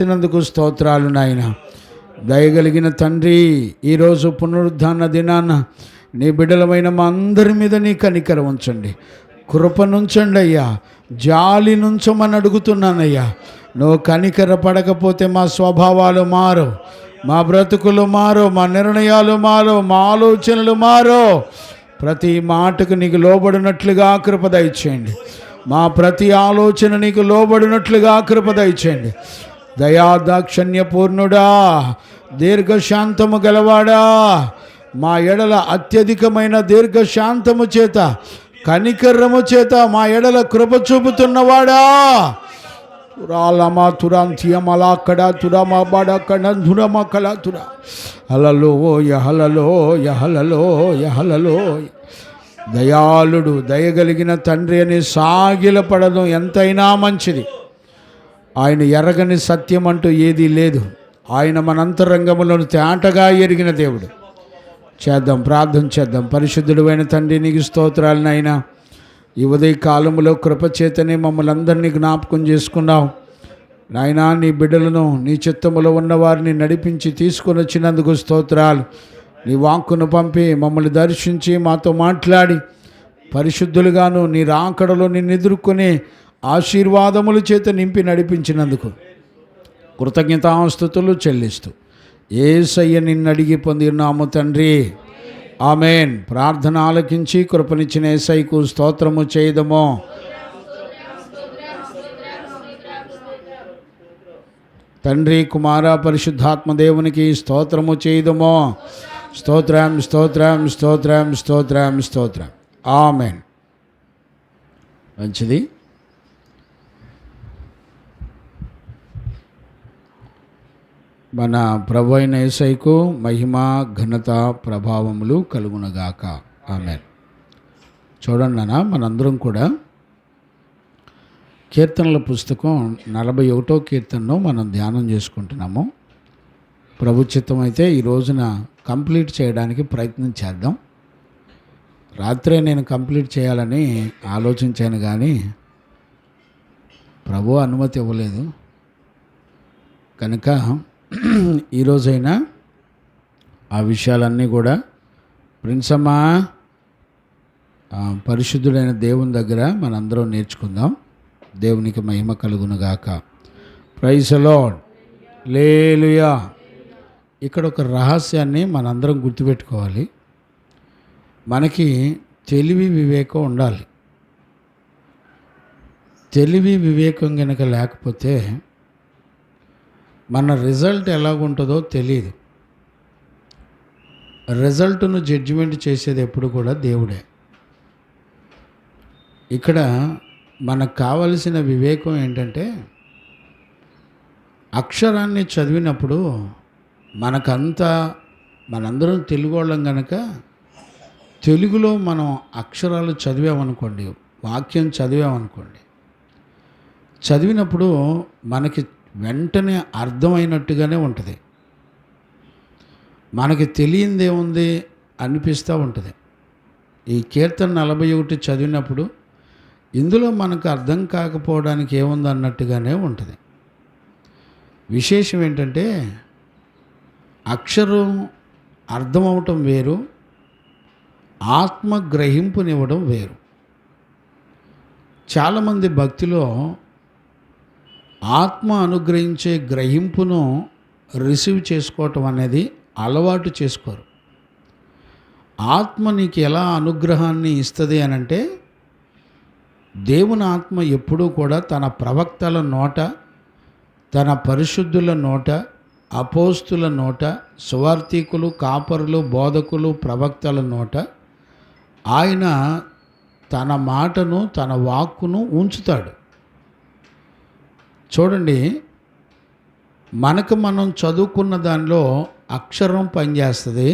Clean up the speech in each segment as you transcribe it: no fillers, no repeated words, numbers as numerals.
నందుకు స్తోత్రాలు నాయన. దయగలిగిన తండ్రి, ఈరోజు పునరుద్ధాన దినాన నీ బిడ్డలమైన మా అందరి మీద నీ కనికరం ఉంచండి, కృపనుంచండి అయ్యా, జాలి నుంచమని అడుగుతున్నానయ్యా. నువ్వు కనికర పడకపోతే మా స్వభావాలు మారు, మా బ్రతుకులు మారు, మా నిర్ణయాలు మారు, మా ఆలోచనలు మారు. ప్రతి మాటకు నీకు లోబడినట్లుగా కృప దయచేయండి. మా ప్రతి ఆలోచన నీకు లోబడినట్లుగా కృప దయచేయండి. దయాదాక్షణ్య పూర్ణుడా, దీర్ఘశాంతము గలవాడా, మా ఎడల అత్యధికమైన దీర్ఘశాంతము చేత, కనికరము చేత మా ఎడల కృప చూపుతున్నవాడా. తురాలమా తురాంతియమలాక్కడ తురమా బడకడ ధురమ కళ తుర హలలో యహలలో యహలలో యహలలో. దయాళుడు, దయగలిగిన తండ్రి అని సాగిలపడడం ఎంతైనా మంచిది. ఆయన ఎరగని సత్యం అంటూ ఏదీ లేదు. ఆయన మన అంతరంగములను తేటగా ఎరిగిన దేవుడు. చేద్దాం, ప్రార్థన చేద్దాం. పరిశుద్ధుడైన తండ్రి, నీకు స్తోత్రాలనైనా. ఈ ఉదయ కాలంలో కృపచేతనే మమ్మల్ని అందరినీ జ్ఞాపకం చేసుకున్నావు నాయనా. నీ బిడ్డలను నీ చిత్తములో ఉన్న వారిని నడిపించి తీసుకొని వచ్చినందుకు స్తోత్రాలు. నీ వాక్కును పంపి మమ్మల్ని దర్శించి మాతో మాట్లాడి పరిశుద్ధులుగాను నీ రాకడలో నిన్ను ఎదుర్కొనే ఆశీర్వాదముల చేత నింపి నడిపించినందుకు కృతజ్ఞతాస్తుతులు చెల్లిస్తూ యేసయ్య నిన్ను అడిగి పొందినాము తండ్రి, ఆమెన్. ప్రార్థన ఆలకించి కృపనిచ్చిన యేసయ్యకు స్తోత్రము చేయదము. తండ్రి, కుమార, పరిశుద్ధాత్మ దేవునికి స్తోత్రము చేయదము. స్తోత్రం స్తోత్రం స్తోత్రం స్తోత్రం స్తోత్రం. ఆమెన్. మంచిది. మన ప్రభు అయిన యేసయ్యకు మహిమ, ఘనత, ప్రభావములు కలుగునగాక. ఆమెన్. చూడండి నాన్న, మనందరం కూడా కీర్తనల పుస్తకం 41వ కీర్తనను మనం ధ్యానం చేసుకుంటున్నాము. ప్రభు చిత్తం అయితే ఈ రోజున కంప్లీట్ చేయడానికి ప్రయత్నం చేద్దాం. రాత్రే నేను కంప్లీట్ చేయాలని ఆలోచించాను, కానీ ప్రభు అనుమతి ఇవ్వలేదు. కనుక ఈరోజైనా ఆ విషయాలన్నీ కూడా ప్రిన్సమ్మా, పరిశుద్ధుడైన దేవుని దగ్గర మనందరం నేర్చుకుందాం. దేవునికి మహిమ కలుగునుగాక. Praise the lord. హల్లెలూయా. ఇక్కడ ఒక రహస్యాన్ని మనందరం గుర్తుపెట్టుకోవాలి. మనకి తెలివి, వివేకం ఉండాలి. తెలివి, వివేకం కనుక లేకపోతే మన రిజల్ట్ ఎలాగుంటుందో తెలియదు. రిజల్ట్ను జడ్జిమెంట్ చేసేది ఎప్పుడు కూడా దేవుడే. ఇక్కడ మనకు కావలసిన వివేకం ఏంటంటే, అక్షరాన్ని చదివినప్పుడు మనందరం తెలుగు వాళ్ళం కనుక తెలుగులో మనం అక్షరాలు చదివామనుకోండి, వాక్యం చదివామనుకోండి, చదివినప్పుడు మనకి వెంటనే అర్థమైనట్టుగానే ఉంటుంది. మనకి తెలియందేముంది అనిపిస్తూ ఉంటుంది. ఈ కీర్తన 41 చదివినప్పుడు ఇందులో మనకు అర్థం కాకపోవడానికి ఏముంది అన్నట్టుగానే ఉంటుంది. విశేషం ఏంటంటే, అక్షరం అర్థమవటం వేరు, ఆత్మ గ్రహింపునివ్వడం వేరు. చాలామంది భక్తిలో ఆత్మ అనుగ్రహించే గ్రహింపును రిసీవ్ చేసుకోవటం అనేది అలవాటు చేసుకోరు. ఆత్మ నీకు ఎలా అనుగ్రహాన్ని ఇస్తుంది అనంటే, దేవుని ఆత్మ ఎప్పుడూ కూడా తన ప్రవక్తల నోట, తన పరిశుద్ధుల నోట, అపోస్తుల నోట, సువార్తికులు, కాపరులు, బోధకులు, ప్రవక్తల నోట ఆయన తన మాటను, తన వాక్కును ఉంచుతాడు. చూడండి, మనం చదువుకున్న దానిలో అక్షరం పనిచేస్తుంది.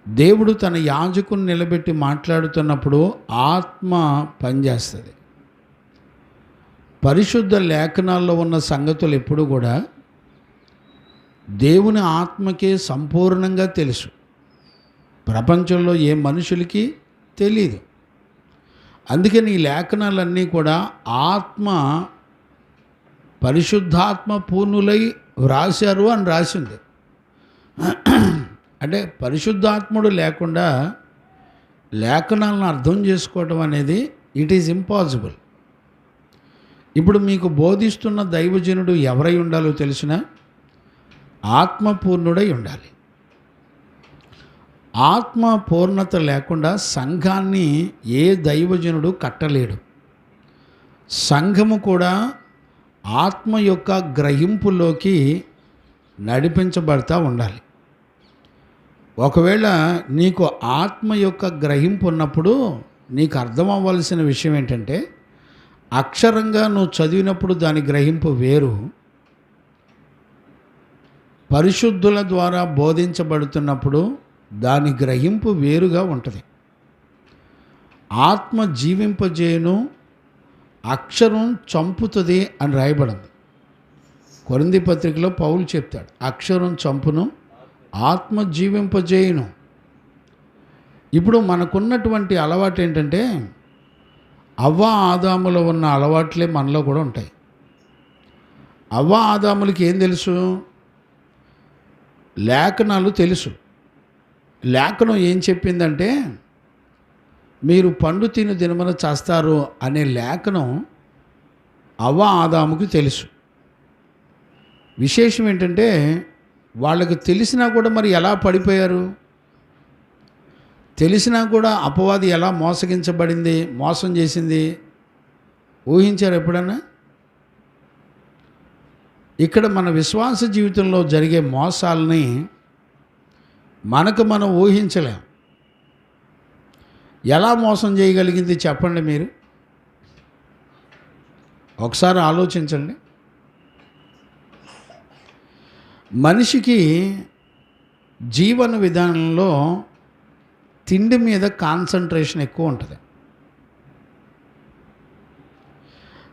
దేవుడు తన యాజకుని నిలబెట్టి మాట్లాడుతున్నప్పుడు ఆత్మ పనిచేస్తుంది. పరిశుద్ధ లేఖనాల్లో ఉన్న సంగతులు ఎప్పుడు కూడా దేవుని ఆత్మకే సంపూర్ణంగా తెలుసు. ప్రపంచంలో ఏ మనుషులకి తెలియదు. అందుకని ఈ లేఖనాలన్నీ కూడా ఆత్మ పరిశుద్ధాత్మ పూర్ణులై వ్రాశారు అని రాసింది. అంటే పరిశుద్ధాత్ముడు లేకుండా లేఖనాలను అర్థం చేసుకోవటం అనేది ఇట్ ఈజ్ ఇంపాసిబుల్. ఇప్పుడు మీకు బోధిస్తున్న దైవజనుడు ఎవరై ఉండాలో తెలిసిన ఆత్మపూర్ణుడై ఉండాలి. ఆత్మ పూర్ణత లేకుండా సంఘాన్ని ఏ దైవజనుడు కట్టలేడు. సంఘము కూడా ఆత్మ యొక్క గ్రహింపులోకి నడిపించబడతా ఉండాలి. ఒకవేళ నీకు ఆత్మ యొక్క గ్రహింపు ఉన్నప్పుడు నీకు అర్థం అవ్వాల్సిన విషయం ఏంటంటే, అక్షరంగా నువ్వు చదివినప్పుడు దాని గ్రహింపు వేరు, పరిశుద్ధుల ద్వారా బోధించబడుతున్నప్పుడు దాని గ్రహింపు వేరుగా ఉంటుంది. ఆత్మ జీవింపజేయును, అక్షరం చంపుతుంది అని రాయబడింది. కొరింథీ పత్రికలో పౌలు చెప్తాడు, అక్షరం చంపును, ఆత్మ జీవింపజేయును. ఇప్పుడు మనకున్నటువంటి అలవాటు ఏంటంటే, అవ్వ ఆదాములో ఉన్న అలవాట్లే మనలో కూడా ఉంటాయి. అవ్వ ఆదాములకి ఏం తెలుసు? లేఖనాలు తెలుసు. లేఖనం ఏం చెప్పిందంటే, మీరు పండు తిని దినమున చేస్తారు అనే లేఖనం అవ్వ ఆదాముకి తెలుసు. విశేషం ఏంటంటే, వాళ్ళకి తెలిసినా కూడా మరి ఎలా పడిపోయారు? తెలిసినా కూడా అపవాది ఎలా మోసగించబడింది, మోసం చేసింది ఊహించారు ఎప్పుడన్నా? ఇక్కడ మన విశ్వాస జీవితంలో జరిగే మోసాలని మనకు మనం ఊహించలేం. ఎలా మోసం చేయగలిగింది చెప్పండి మీరు? ఒకసారి ఆలోచించండి. మనిషికి జీవన విధానంలో తిండి మీద కాన్సన్ట్రేషన్ ఎక్కువ ఉంటుంది.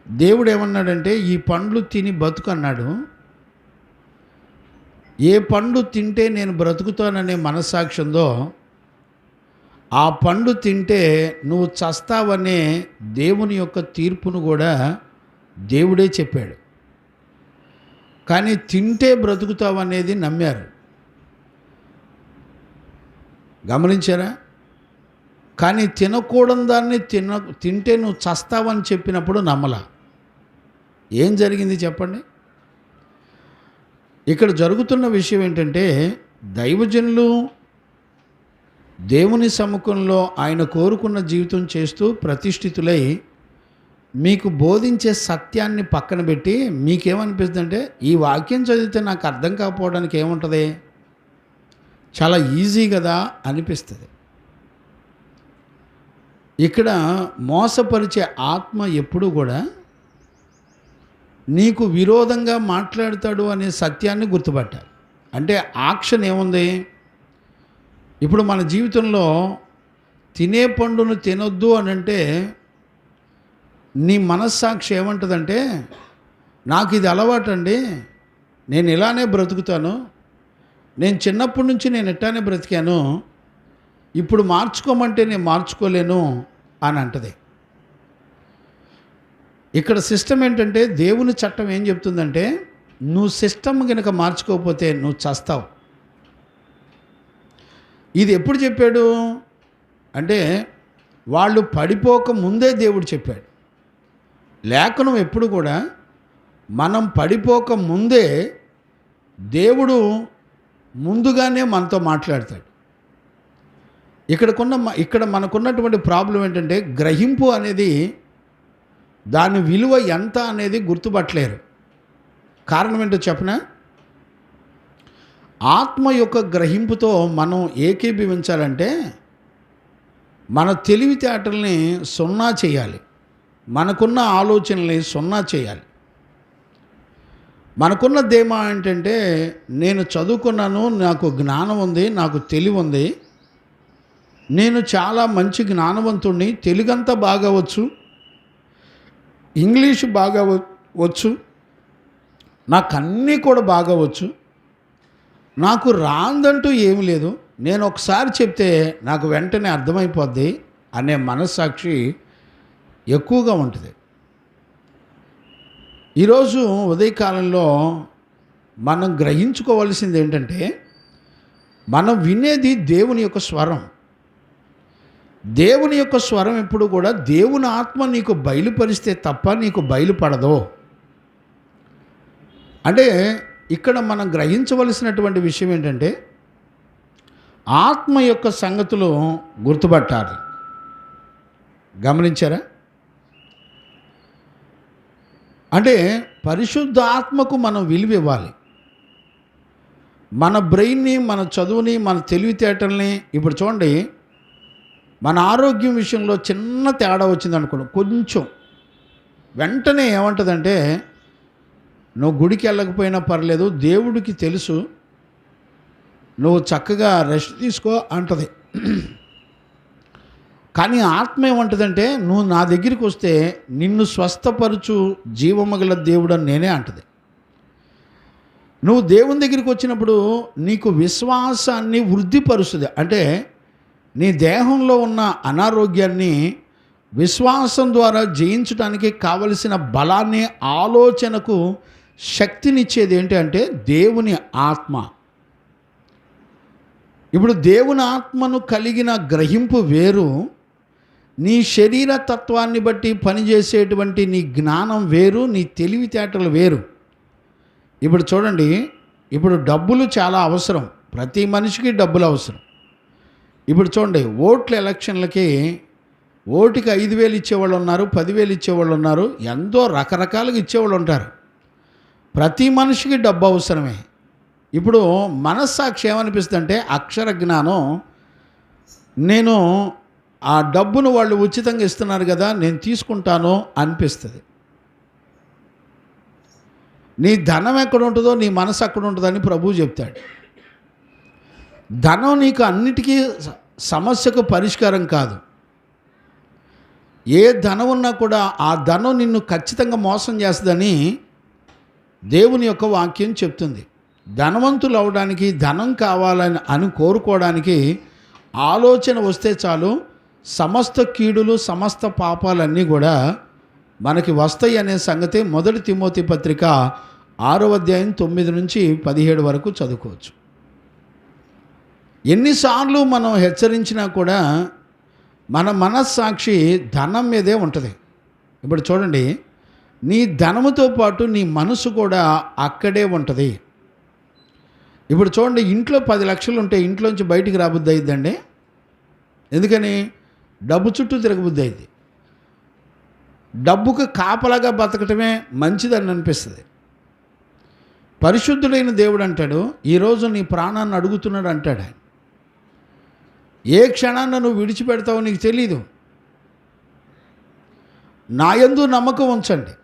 దేవుడు ఏమన్నాడంటే, ఈ పండ్లు తిని బతుకు అన్నాడు. ఏ పండు తింటే నేను బ్రతుకుతాననే మనస్సాక్షి ఉందో ఆ పండు తింటే నువ్వు చస్తావనే దేవుని యొక్క తీర్పును కూడా దేవుడే చెప్పాడు. కానీ తింటే బ్రతుకుతావనేది నమ్మారు. గమనించారా? కానీ తినకూడని దాన్ని తింటే నువ్వు చస్తావని చెప్పినప్పుడు నమ్మలా. ఏం జరిగింది చెప్పండి? ఇక్కడ జరుగుతున్న విషయం ఏంటంటే, దైవజనులు దేవుని సముఖంలో ఆయన కోరుకున్న జీవితం చేస్తూ ప్రతిష్ఠితులై మీకు బోధించే సత్యాన్ని పక్కన పెట్టి మీకేమనిపిస్తుంది అంటే, ఈ వాక్యం చదివితే నాకు అర్థం కాకపోవడానికి ఏముంటుంది, చాలా ఈజీ కదా అనిపిస్తుంది. ఇక్కడ మోసపరిచే ఆత్మ ఎప్పుడు కూడా నీకు విరోధంగా మాట్లాడతాడు అనే సత్యాన్ని గుర్తుపట్టాలి. అంటే యాక్షన్ ఏముంది? ఇప్పుడు మన జీవితంలో తినే పండును తినొద్దు అని అంటే నీ మనస్సాక్షి ఏమంటుందంటే, నాకు ఇది అలవాటండి, నేను ఇలానే బ్రతుకుతాను, నేను చిన్నప్పటి నుంచి నేను ఇట్టానే బ్రతికాను, ఇప్పుడు మార్చుకోమంటే నేను మార్చుకోలేను అని అంటది. ఇక్కడ సిస్టమ్ ఏంటంటే, దేవుని చట్టం ఏం చెప్తుందంటే, నువ్వు సిస్టమ్ కనుక మార్చుకోకపోతే నువ్వు చస్తావు. ఇది ఎప్పుడు చెప్పాడు అంటే, వాళ్ళు పడిపోక ముందే దేవుడు చెప్పాడు. లేఖనం ఎప్పుడు కూడా మనం పడిపోక ముందే దేవుడు ముందుగానే మనతో మాట్లాడతాడు. ఇక్కడ మనకున్నటువంటి ప్రాబ్లం ఏంటంటే, గ్రహింపు అనేది దాని విలువ ఎంత అనేది గుర్తుపట్టలేరు. కారణం ఏంటో చెప్పనా? ఆత్మ యొక్క గ్రహింపుతో మనం ఏకీభవించాలంటే మన తెలివితేటల్ని సున్నా చేయాలి, మనకున్న ఆలోచనల్ని సున్నా చేయాలి. మనకున్న ధీమా ఏంటంటే, నేను చదువుకున్నాను, నాకు జ్ఞానం ఉంది, నాకు తెలివి ఉంది, నేను చాలా మంచి జ్ఞానవంతుడిని, తెలుగంతా బాగా వచ్చు, ఇంగ్లీషు బాగా వచ్చు, నాకు అన్నీ కూడా బాగా వచ్చు, నాకు రాందంటూ ఏమి లేదు, నేను ఒకసారి చెప్తే నాకు వెంటనే అర్థమైపోద్ది అనే మనస్సాక్షి ఎక్కువగా ఉంటుంది. ఈరోజు ఉదయకాలంలో మనం గ్రహించుకోవాల్సింది ఏంటంటే, మనం వినేది దేవుని యొక్క స్వరం. దేవుని యొక్క స్వరం ఎప్పుడు కూడా దేవుని ఆత్మ నీకు బయలుపరిస్తే తప్ప నీకు బయలుపడదు. అంటే ఇక్కడ మనం గ్రహించవలసినటువంటి విషయం ఏంటంటే, ఆత్మ యొక్క సంగతులు గుర్తుపట్టాలి. గమనించారా? అంటే పరిశుద్ధ ఆత్మకు మనం విలువ ఇవ్వాలి. మన బ్రెయిన్ని, మన చదువుని, మన తెలివితేటల్ని, ఇప్పుడు చూడండి, మన ఆరోగ్యం విషయంలో చిన్న తేడా వచ్చిందనుకోండి, కొంచెం వెంటనే ఏమంటుందంటే, నువ్వు గుడికి వెళ్ళకపోయినా పర్లేదు, దేవుడికి తెలుసు, నువ్వు చక్కగా రెస్ట్ తీసుకో అంటది. కానీ ఆత్మ ఏమంటుందంటే, నువ్వు నా దగ్గరికి వస్తే నిన్ను స్వస్థపరచు జీవమగల దేవుడు అని నేనే అంటది. నువ్వు దేవుని దగ్గరికి వచ్చినప్పుడు నీకు విశ్వాసాన్ని వృద్ధిపరుస్తుంది. అంటే నీ దేహంలో ఉన్న అనారోగ్యాన్ని విశ్వాసం ద్వారా జయించడానికి కావలసిన బలాన్ని, ఆలోచనకు శక్తినిచ్చేది ఏంటి అంటే దేవుని ఆత్మ. ఇప్పుడు దేవుని ఆత్మను కలిగిన గ్రహింపు వేరు, నీ శరీర తత్వాన్ని బట్టి పనిచేసేటువంటి నీ జ్ఞానం వేరు, నీ తెలివితేటలు వేరు. ఇప్పుడు చూడండి, ఇప్పుడు డబ్బులు చాలా అవసరం, ప్రతి మనిషికి డబ్బులు అవసరం. ఇప్పుడు చూడండి, ఓట్ల ఎలక్షన్లకి ఓటుకి 5,000 ఇచ్చేవాళ్ళు ఉన్నారు, 10,000 ఇచ్చేవాళ్ళు ఉన్నారు, ఎంతో రకరకాలుగా ఇచ్చేవాళ్ళు ఉంటారు. ప్రతి మనిషికి డబ్బు అవసరమే. ఇప్పుడు మనస్సాక్షి ఏమనిపిస్తుంది అంటే, అక్షర జ్ఞానం, నేను ఆ డబ్బును వాళ్ళు ఉచితంగా ఇస్తున్నారు కదా, నేను తీసుకుంటాను అనిపిస్తుంది. నీ ధనం ఎక్కడ ఉంటుందో నీ మనసు అక్కడ ఉంటుందని ప్రభువు చెప్తాడు. ధనం నీకు అన్నిటికీ సమస్యకు పరిష్కారం కాదు. ఏ ధనం ఉన్నా కూడా ఆ ధనం నిన్ను ఖచ్చితంగా మోసం చేస్తుందని దేవుని యొక్క వాక్యం చెప్తుంది. ధనవంతులు అవడానికి, ధనం కావాలని కోరుకోవడానికి ఆలోచన వస్తే చాలు, సమస్త కీడులు, సమస్త పాపాలన్నీ కూడా మనకి వస్తాయి అనే సంగతి 1 తిమోతి పత్రిక 6వ అధ్యాయం 9 నుంచి 17 వరకు చదువుకోవచ్చు. ఎన్నిసార్లు మనం హెచ్చరించినా కూడా మన మనస్సాక్షి ధనం మీదే ఉంటుంది. ఇప్పుడు చూడండి, నీ ధనముతో పాటు నీ మనసు కూడా అక్కడే ఉంటుంది. ఇప్పుడు చూడండి, ఇంట్లో 10 లక్షలు ఉంటే ఇంట్లోంచి బయటికి రాబుద్ది అయ్యిద్దండి. ఎందుకని? డబ్బు చుట్టూ తిరగబుద్ది అయింది. డబ్బుకు కాపలాగా బతకటమే మంచిదని అనిపిస్తుంది. పరిశుద్ధుడైన దేవుడు అంటాడు, ఈరోజు నీ ప్రాణాన్ని అడుగుతున్నాడు అంటాడు. ఆయన ఏ క్షణాన్ని నువ్వు విడిచిపెడతావో నీకు తెలీదు. నా యందు నమ్మకం ఉంచండి.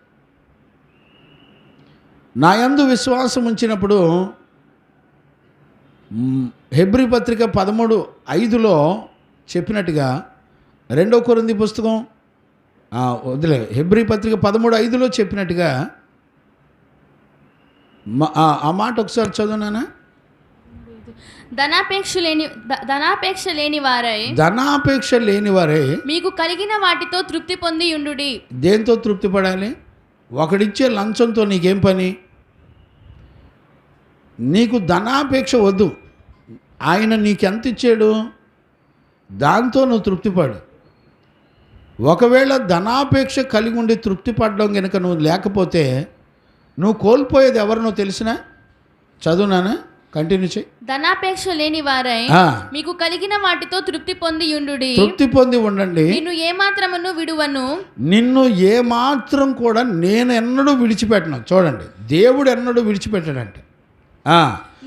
నా యందు విశ్వాసం ఉంచినప్పుడు, హెబ్రీ పత్రిక 13:5లో చెప్పినట్టుగా, 2 కొరింథీ పుస్తకం హెబ్రీ పత్రిక 13:5లో చెప్పినట్టుగా ఆ మాట ఒకసారి చదువునానా? ధనాపేక్ష లేని వారై మీకు కలిగిన వాటితో తృప్తి పొంది ఉండుడి. దేంతో తృప్తి పడాలి? ఒకడిచ్చే లంచంతో నీకేం పని? నీకు ధనాపేక్ష వద్దు. ఆయన నీకెంత ఇచ్చాడు దాంతో నువ్వు తృప్తిపడు. ఒకవేళ ధనాపేక్ష కలిగి ఉండి తృప్తి పడడం కనుక నువ్వు లేకపోతే నువ్వు కోల్పోయేది ఎవరినో తెలిసినా? చదువునానా? కంటిన్యూ చేయి. ధనాపేక్ష లేని వారై మీకు కలిగిన వాటితో తృప్తి పొంది ఉండుడి. తృప్తి పొంది ఉండండి. నిన్ను ఏమాత్రమును విడువను. నిన్ను ఏమాత్రం కూడా నేను ఎన్నడూ విడిచిపెట్టను. చూడండి, దేవుడు ఎన్నడూ విడిచిపెట్టాడంటే,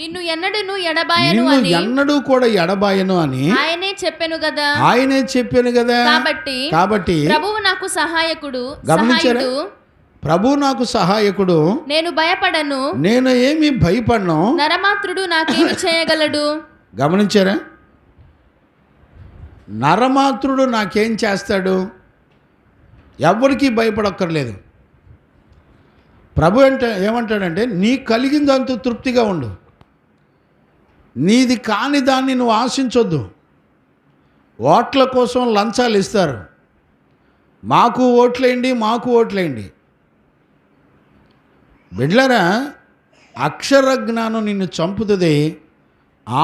నిన్ను ఎన్నడూ ఎడబాయను అని, ఎన్నడూ కూడా ఎడబాయను అని ఆయనే చెప్పాను కదా. కాబట్టి ప్రభువు నాకు సహాయకుడు. గమనించారా? ప్రభు నాకు సహాయకుడు, నేను భయపడను. నేను ఏమి భయపడను. నరమాత్రుడు నాకేమి చేయగలడు? గమనించారా? నరమాత్రుడు నాకేం చేస్తాడు? ఎవరికి భయపడక్కర్లేదు. ప్రభు అంటే ఏమంటాడంటే, నీ కలిగిందంత తృప్తిగా ఉండు. నీది కాని దాన్ని నువ్వు ఆశించొద్దు. ఓట్ల కోసం లంచాలు ఇస్తారు. మాకు ఓట్లేయండి. బిడ్డలారా, అక్షర జ్ఞానం నిన్ను చంపుతుంది,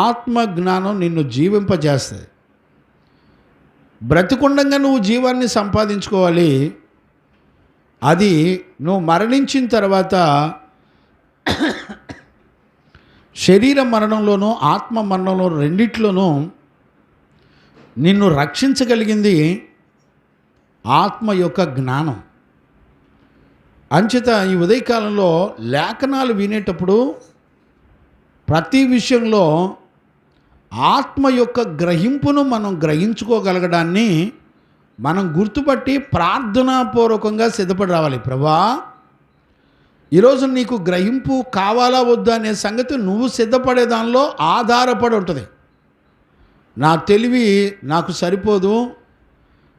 ఆత్మ జ్ఞానం నిన్ను జీవింపజేస్తుంది. బ్రతికుండంగా నువ్వు జీవాన్ని సంపాదించుకోవాలి. అది నువ్వు మరణించిన తర్వాత శరీర మరణంలోనూ ఆత్మ మరణంలో రెండిట్లోనూ నిన్ను రక్షించగలిగింది ఆత్మ యొక్క జ్ఞానం. అంచేత ఈ ఉదయకాలంలో లేఖనాలు వినేటప్పుడు ప్రతి విషయంలో ఆత్మ యొక్క గ్రహింపును మనం గ్రహించుకోగలగడాన్ని మనం గుర్తుపట్టి ప్రార్థనాపూర్వకంగా సిద్ధపడి రావాలి. ప్రభా, ఈరోజు నీకు గ్రహింపు కావాలా వద్దా అనే సంగతి నువ్వు సిద్ధపడే దానిలో ఆధారపడి ఉంటుంది. నా తెలివి నాకు సరిపోదు,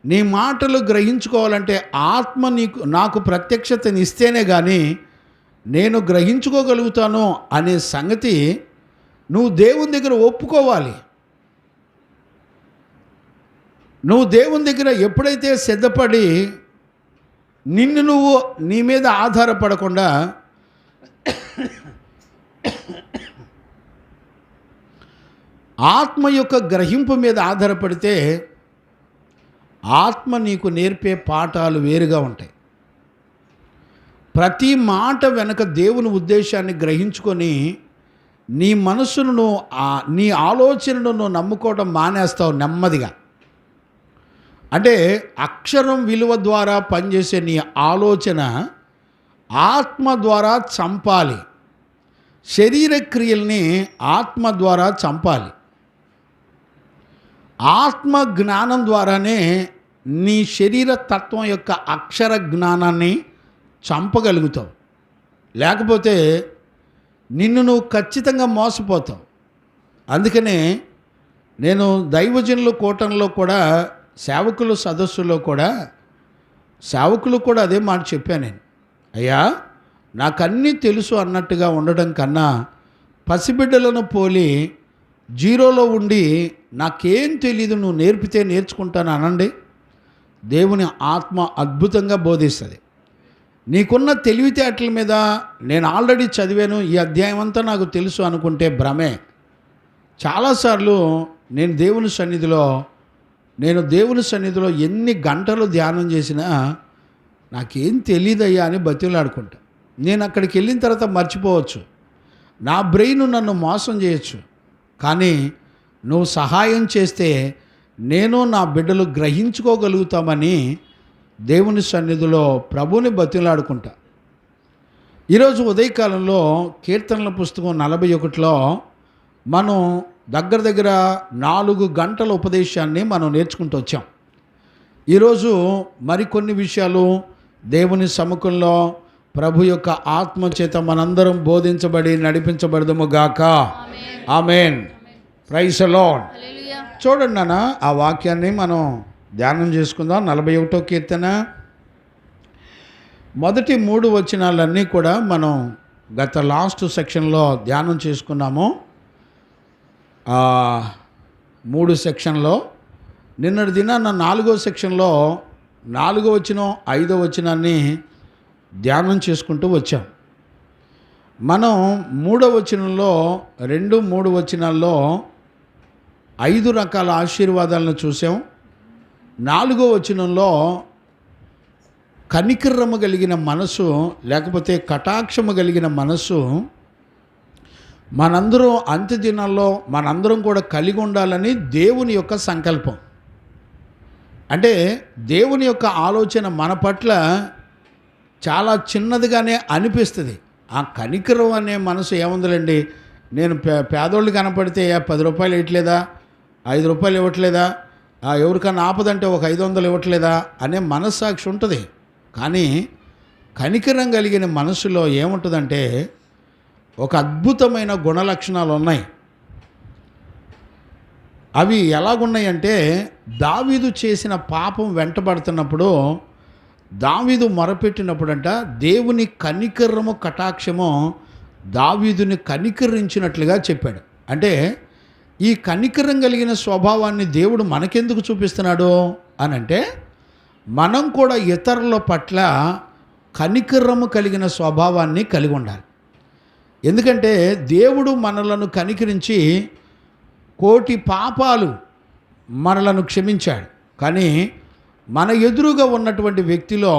నీ మాటలు గ్రహించుకోవాలంటే ఆత్మ నాకు ప్రత్యక్షతని ఇస్తేనే కానీ నేను గ్రహించుకోగలుగుతాను అనే సంగతి నువ్వు దేవుని దగ్గర ఒప్పుకోవాలి. నువ్వు దేవుని దగ్గర ఎప్పుడైతే సిద్ధపడి నిన్ను నువ్వు నీ మీద ఆధారపడకుండా ఆత్మ యొక్క గ్రహింపు మీద ఆధారపడితే ఆత్మ నీకు నేర్పే పాఠాలు వేరుగా ఉంటాయి. ప్రతి మాట వెనక దేవుని ఉద్దేశాన్ని గ్రహించుకొని నీ మనసును నువ్వు నీ ఆలోచనను నువ్వు నమ్ముకోవడం మానేస్తావు నెమ్మదిగా. అంటే అక్షరం విలువ ద్వారా పనిచేసే నీ ఆలోచన ఆత్మ ద్వారా చంపాలి. శరీర క్రియల్ని ఆత్మ ద్వారా చంపాలి. ఆత్మ జ్ఞానం ద్వారానే నీ శరీర తత్వం యొక్క అక్షర జ్ఞానాన్ని చంపగలుగుతావు. లేకపోతే నిన్ను నువ్వు ఖచ్చితంగా మోసపోతావు. అందుకనే నేను దైవజనుల కూటంలో కూడా సేవకుల సదస్సులో కూడా సేవకులు కూడా అదే మాట చెప్పాను నేను. అయ్యా, నాకన్నీ తెలుసు అన్నట్టుగా ఉండడం కన్నా పసిబిడ్డలను పోలి జీరోలో ఉండి నాకేం తెలీదు నువ్వు నేర్పితే నేర్చుకుంటాను అనండి. దేవుని ఆత్మ అద్భుతంగా బోధిస్తుంది. నీకున్న తెలివితేటల మీద నేను ఆల్రెడీ చదివాను, ఈ అధ్యాయం అంతా నాకు తెలుసు అనుకుంటే భ్రమే. చాలాసార్లు నేను దేవుని సన్నిధిలో ఎన్ని గంటలు ధ్యానం చేసినా నాకేం తెలియదయ్యా అని బతిలాడుకుంటా. నేను అక్కడికి వెళ్ళిన తర్వాత మర్చిపోవచ్చు, నా బ్రెయిన్ నన్ను మోసం చేయొచ్చు. కానీ నువ్వు సహాయం చేస్తే నేను నా బిడ్డలు గ్రహించుకోగలుగుతామని దేవుని సన్నిధిలో ప్రభుని బతిలాడుకుంటా. ఈరోజు ఉదయకాలంలో కీర్తనల పుస్తకం 41లో మనం దగ్గర 4 గంటల ఉపదేశాన్ని మనం నేర్చుకుంటూ వచ్చాం. ఈరోజు మరికొన్ని విషయాలు దేవుని సముఖంలో ప్రభు యొక్క ఆత్మ చేత మనందరం బోధించబడి నడిపించబడదుము గాక. ఆమేన్. Praise the lord. చూడండి నాన్న, ఆ వాక్యాన్ని మనం ధ్యానం చేసుకుందాం. 41వ కీర్తన మొదటి 3 వచనాలన్నీ కూడా మనం గత లాస్ట్ సెక్షన్లో ధ్యానం చేసుకున్నాము. 3 సెక్షన్లో నిన్నటి దినాన్న 4వ సెక్షన్లో 4వ వచనం 5వ వచనాన్ని ధ్యానం చేసుకుంటూ వచ్చాం. మనం 3వ వచనంలో 2-3 వచనాల్లో 5 రకాల ఆశీర్వాదాలను చూసాం. 4వ వచనంలో కనికరము కలిగిన మనసు లేకపోతే కటాక్షము కలిగిన మనసు మనందరం అంత్య దినాల్లో మనందరం కూడా కలిగి ఉండాలని దేవుని యొక్క సంకల్పం. అంటే దేవుని యొక్క ఆలోచన మన పట్ల చాలా చిన్నదిగానే అనిపిస్తుంది. ఆ కనికరం అనే మనసు ఏముందిలేండి, నేను పేదోళ్ళు కనపడితే 10 రూపాయలు ఇవ్వట్లేదా, 5 రూపాయలు ఇవ్వట్లేదా, ఎవరికన్నా ఆపదంటే ఒక 500 ఇవ్వట్లేదా అనే మనస్సాక్షి ఉంటుంది. కానీ కనికరం కలిగిన మనసులో ఏముంటుందంటే ఒక అద్భుతమైన గుణలక్షణాలు ఉన్నాయి. అవి ఎలాగున్నాయంటే, దావీదు చేసిన పాపం వెంటబడుతున్నప్పుడు దావీదు మొరపెట్టినప్పుడంట దేవుని కనికరము కటాక్షము దావీదుని కనికరించినట్లుగా చెప్పాడు. అంటే ఈ కనికరం కలిగిన స్వభావాన్ని దేవుడు మనకెందుకు చూపిస్తున్నాడు అని అంటే, మనం కూడా ఇతరుల పట్ల కనికరము కలిగిన స్వభావాన్ని కలిగి ఉండాలి. ఎందుకంటే దేవుడు మనలను కనికరించి కోటి పాపాలు మనలను క్షమించాడు. కానీ మన ఎదురుగా ఉన్నటువంటి వ్యక్తిలో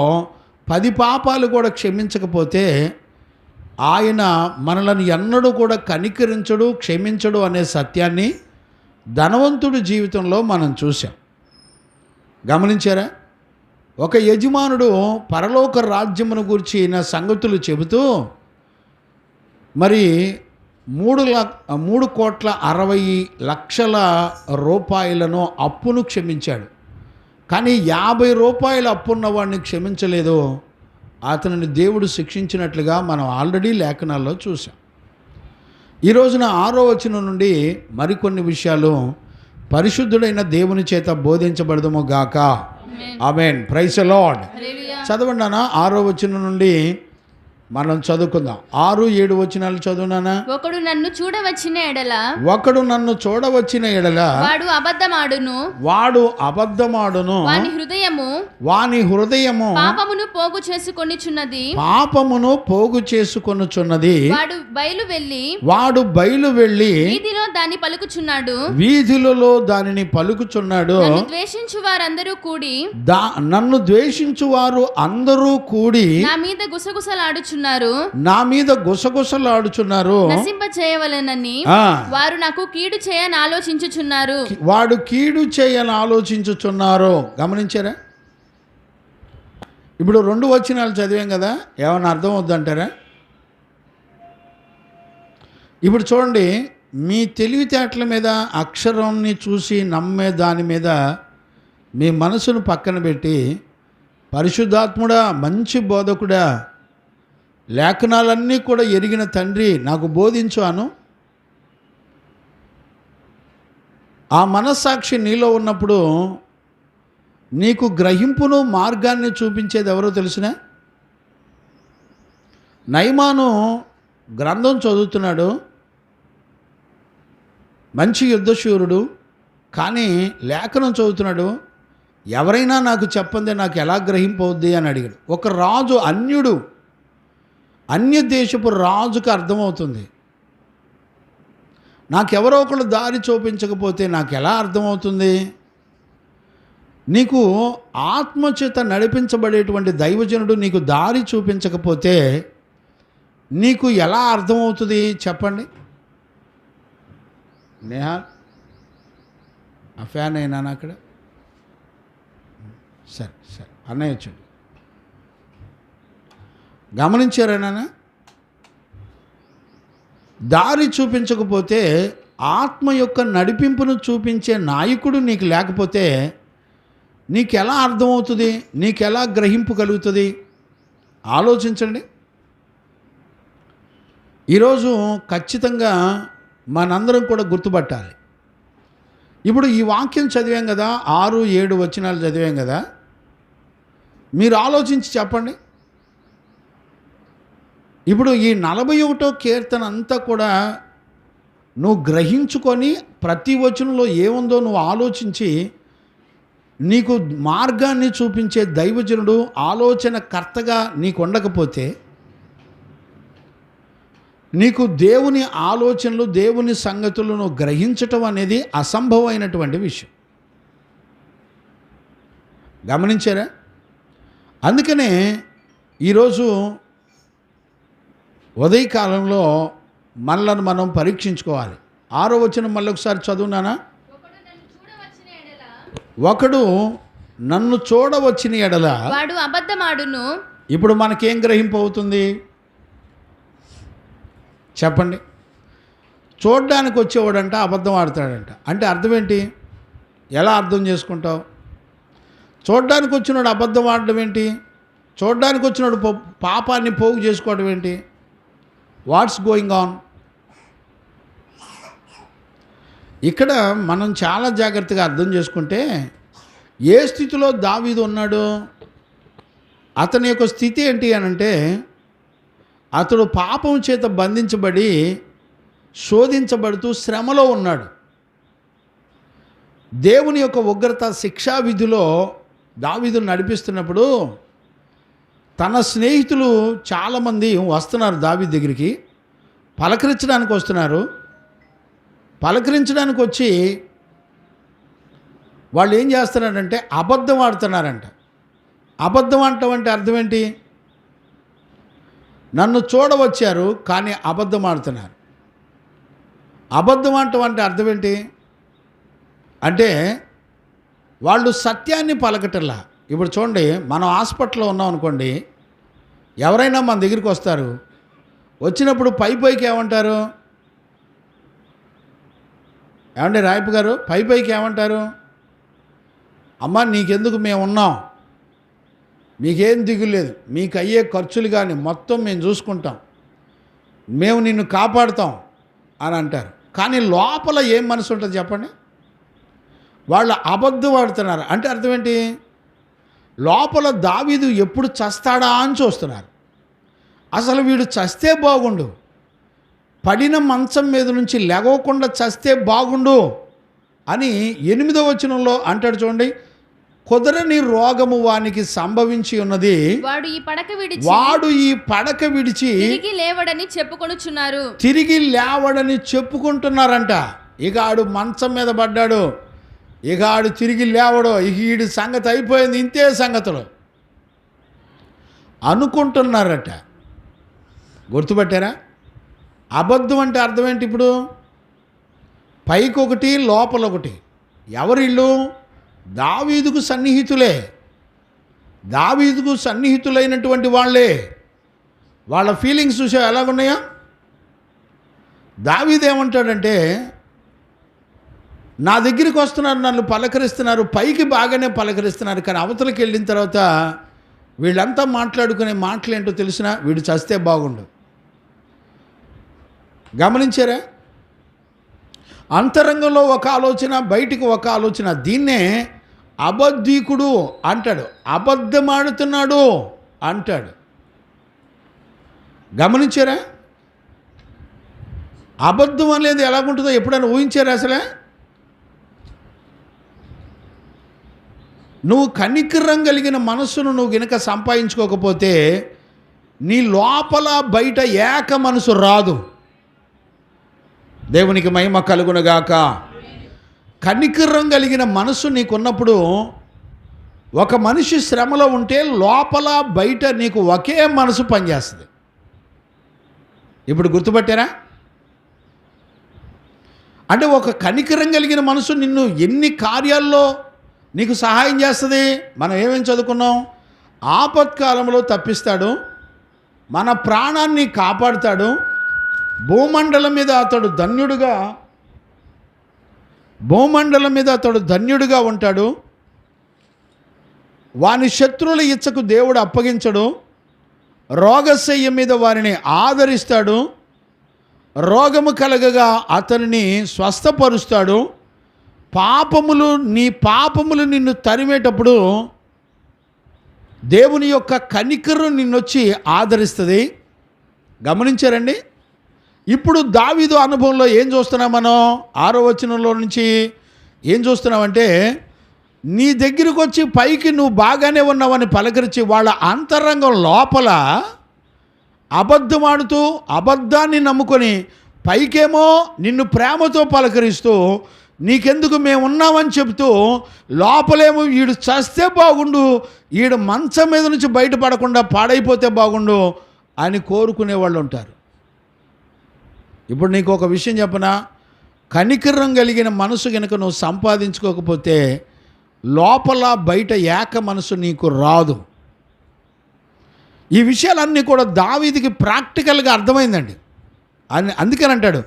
10 పాపాలు కూడా క్షమించకపోతే ఆయన మనలను ఎన్నడూ కూడా కనికరించడు, క్షమించడు అనే సత్యాన్ని ధనవంతుడి జీవితంలో మనం చూసాం. గమనించారా? ఒక యజమానుడు పరలోక రాజ్యమును గురించిన సంగతులు చెబుతూ మరి 3,60,00,000 రూపాయలను అప్పును క్షమించాడు. కానీ 50 రూపాయల అప్పున్న వాడిని క్షమించలేదు. అతనిని దేవుడు శిక్షించినట్లుగా మనం ఆల్రెడీ లేఖనాల్లో చూసాం. ఈ రోజున 6వ వచనం నుండి మరికొన్ని విషయాలు పరిశుద్ధుడైన దేవుని చేత బోధించబడదుము గాక. ఆమేన్. Praise the lord. చదవండి నాన్న. 6వ వచనం నుండి మనం చదువుకుందాం. 6, 7 వచనాలు చదువునానా. ఒకడు నన్ను చూడవచ్చిన ఎడల వాడు అబద్ధమాడును వాని హృదయము పాపమును పోగు చేసుకొనుచున్నది. వాడు బయలు వెళ్ళి వీధిలో దానిని పలుకుచున్నాడు. నన్ను ద్వేషించు వారు అందరూ కూడి నా మీద గుసగుసలాడుచున్నారు. నశింపచేయవలెనని వారు నాకు కీడు చేయని ఆలోచించుచున్నారు. వాడు కీడు చేయని ఆలోచించుచున్నారు. గమనించారా? ఇప్పుడు 2 వచనాలు చదివాం కదా, ఏమన్నా అర్థం అవుద్దంటారా? ఇప్పుడు చూడండి, మీ తెలివితేటల మీద అక్షరాన్ని చూసి నమ్మే దాని మీద మీ మనసును పక్కన పెట్టి, పరిశుద్ధాత్ముడా, మంచి బోధకుడా, లేఖనాలన్నీ కూడా ఎరిగిన తండ్రి నాకు బోధించు అను. ఆ మనస్సాక్షి నీలో ఉన్నప్పుడు నీకు గ్రహింపును మార్గాన్ని చూపించేది ఎవరో తెలిసినా? నయమాను గ్రంథం చదువుతున్నాడు, మంచి యుద్ధశూరుడు, కానీ లేఖనం చదువుతున్నాడు. ఎవరైనా నాకు చెప్పందే నాకు ఎలా గ్రహింపవుద్ది అని అడిగాడు. ఒక రాజు, అన్యుడు, అన్య దేశపు రాజుకు అర్థమవుతుంది. నాకెవరో ఒకళ్ళు దారి చూపించకపోతే నాకు ఎలా అర్థమవుతుంది? నీకు ఆత్మచేత నడిపించబడేటువంటి దైవజనుడు నీకు దారి చూపించకపోతే నీకు ఎలా అర్థమవుతుంది చెప్పండి? నేహా, ఆ ఫ్యాన్ అయినా అక్కడ సరే అన్నయ్య వచ్చాడు. గమనించారేనా? దారి చూపించకపోతే, ఆత్మ యొక్క నడిపింపును చూపించే నాయకుడు నీకు లేకపోతే నీకు ఎలా అర్థమవుతుంది? నీకు ఎలా గ్రహింపు కలుగుతుంది? ఆలోచించండి. ఈరోజు ఖచ్చితంగా మనందరం కూడా గుర్తుపట్టాలి. ఇప్పుడు ఈ వాక్యం చదివాం కదా, 6, 7 వచనాలు చదివాం కదా, మీరు ఆలోచించి చెప్పండి. ఇప్పుడు ఈ 41వ కీర్తన అంతా కూడా నువ్వు గ్రహించుకొని ప్రతి వచనంలో ఏముందో నువ్వు ఆలోచించి నీకు మార్గాన్ని చూపించే దైవజనుడు ఆలోచనకర్తగా నీకు ఉండకపోతే నీకు దేవుని ఆలోచనలు, దేవుని సంగతులను గ్రహించటం అనేది అసంభవమైనటువంటి విషయం. గమనించారా? అందుకనే ఈరోజు ఉదయకాలంలో మనలను మనం పరీక్షించుకోవాలి. 6వ వచనం మళ్ళీ ఒకసారి చదువునానా. ఒకడు నన్ను చూడవచ్చిన ఎడల వాడు అబద్ధమాడును. ఇప్పుడు మనకేం గ్రహింపు అవుతుంది చెప్పండి? చూడడానికి వచ్చేవాడంట అబద్ధం ఆడతాడంట. అంటే అర్థం ఏంటి? ఎలా అర్థం చేసుకుంటావు? చూడడానికి వచ్చినాడు అబద్ధం ఆడడం ఏంటి? చూడడానికి వచ్చినాడు పాపాన్ని పోగు చేసుకోవడం ఏంటి? What's going on? ఇక్కడ మనం చాలా జాగ్రత్తగా అర్థం చేసుకుంటే, ఏ స్థితిలో దావీదు ఉన్నాడు, అతని యొక్క స్థితి ఏంటి అనంటే, అతడు పాపం చేత బంధించబడి శోధించబడుతూ శ్రమలో ఉన్నాడు. దేవుని యొక్క ఉగ్రత శిక్షా విధిలో దావీదును నడిపిస్తున్నప్పుడు తన స్నేహితులు చాలామంది వస్తున్నారు దావీదు దగ్గరికి, పలకరించడానికి వస్తున్నారు. పలకరించడానికి వచ్చి వాళ్ళు ఏం చేస్తున్నారంటే అబద్ధం ఆడుతున్నారంట. అబద్ధం ఆడటం అంటే అర్థం ఏంటి? నన్ను చూడవచ్చారు కానీ అబద్ధం ఆడుతున్నారు. అబద్ధం ఆడటం అంటే అర్థం ఏంటి అంటే వాళ్ళు సత్యాన్ని పలకటల్లా. ఇప్పుడు చూడండి, మనం హాస్పిటల్లో ఉన్నాం అనుకోండి, ఎవరైనా మన దగ్గరికి వస్తారు, వచ్చినప్పుడు పైకి ఏమంటారు? ఏమండి రాయపు గారు, పైకి ఏమంటారు? అమ్మ నీకెందుకు, మేము ఉన్నాం, మీకేం దిగులేదు, మీకు అయ్యే ఖర్చులు కానీ మొత్తం మేము చూసుకుంటాం, మేము నిన్ను కాపాడుతాం అని అంటారు. కానీ లోపల ఏం మనసు ఉంటుంది చెప్పండి? వాళ్ళు అబద్ధం ఆడుతున్నారు. అంటే అర్థం ఏంటి? లోపల దావీదు ఎప్పుడు చస్తాడా అని చూస్తున్నారు. అసలు వీడు చస్తే బాగుండు, పడిన మంచం మీద నుంచి లెగవకుండా చస్తే బాగుండు అని 8వ వచనంలో అంటాడు. చూడండి, కుదరని రోగము వానికి సంభవించి ఉన్నది, వాడు ఈ పడక విడిచి తిరిగి లేవడని చెప్పుకుంటున్నారంట. ఇక ఆడు మంచం మీద పడ్డాడు, ఇక ఆడు తిరిగి లేవడు, ఇక ఈడి సంగతి అయిపోయింది, ఇంతే సంగతులు అనుకుంటున్నారట. గుర్తుపట్టారా? అబద్ధం అంటే అర్థం ఏంటి? ఇప్పుడు పైకొకటి లోపలొకటి. ఎవరిళ్ళు? దావీదుకు సన్నిహితులే, దావీదుకు సన్నిహితులైనటువంటి వాళ్ళే. వాళ్ళ ఫీలింగ్స్ చూసా ఎలాగున్నాయా? దావీదు ఏమంటాడంటే, నా దగ్గరికి వస్తున్నారు, నన్ను పలకరిస్తున్నారు, పైకి బాగానే పలకరిస్తున్నారు, కానీ అవతలకి వెళ్ళిన తర్వాత వీళ్ళంతా మాట్లాడుకునే మాటలు ఏంటో తెలిసినా వీడు చస్తే బాగుండు. గమనించారా? అంతరంగంలో ఒక ఆలోచన, బయటికి ఒక ఆలోచన. దీన్నే అబద్ధీకుడు అంటాడు, అబద్ధమాడుతున్నాడు అంటాడు. గమనించారా? అబద్ధం అనేది ఎలాగుంటుందో ఎప్పుడైనా ఊహించారా? అసలే నువ్వు కనికరం కలిగిన మనస్సును నువ్వు గనుక సంపాదించుకోకపోతే నీ లోపల బయట ఏక మనసు రాదు. దేవునికి మహిమ కలుగునుగాక. కనికరం కలిగిన మనసు నీకున్నప్పుడు, ఒక మనిషి శ్రమలో ఉంటే లోపల బయట నీకు ఒకే మనసు పనిచేస్తుంది. ఇప్పుడు గుర్తుపట్టారా? అంటే ఒక కనికరం కలిగిన మనసు నిన్ను ఎన్ని కార్యాల్లో నీకు సహాయం చేస్తుంది. మనం ఏమేమి చదువుకున్నాం? ఆపత్కాలంలో తప్పిస్తాడు, మన ప్రాణాన్ని కాపాడుతాడు, భూమండలం మీద అతడు ధన్యుడుగా ఉంటాడు, వాని శత్రువుల ఇచ్చకు దేవుడు అప్పగించడు, రోగశయ్య మీద వారిని ఆదరిస్తాడు, రోగము కలగగా అతనిని స్వస్థపరుస్తాడు, నీ పాపములు నిన్ను తరిమేటప్పుడు దేవుని యొక్క కనికరం నిన్నొచ్చి ఆదరిస్తుంది. గమనించారండి? ఇప్పుడు దావీదు అనుభవంలో ఏం చూస్తున్నాం మనం? 6వ వచనంలో నుంచి ఏం చూస్తున్నామంటే, నీ దగ్గరికి వచ్చి పైకి నువ్వు బాగానే ఉన్నావని పలకరించి వాళ్ళ అంతరంగం లోపల అబద్ధమాడుతూ అబద్ధాన్ని నమ్ముకొని పైకేమో నిన్ను ప్రేమతో పలకరిస్తూ నీకెందుకు మేము ఉన్నామని చెబుతూ లోపలేమో వీడు చస్తే బాగుండు, వీడు మంచం మీద నుంచి బయటపడకుండా పాడైపోతే బాగుండు అని కోరుకునే వాళ్ళు ఉంటారు. ఇప్పుడు నీకు ఒక విషయం చెప్పనా? కనికరం కలిగిన మనసు కనుక నువ్వు సంపాదించుకోకపోతే లోపల బయట ఏక మనసు నీకు రాదు. ఈ విషయాలన్నీ కూడా దావీదుకి ప్రాక్టికల్గా అర్థమైందండి. అందుకని అంటాడు,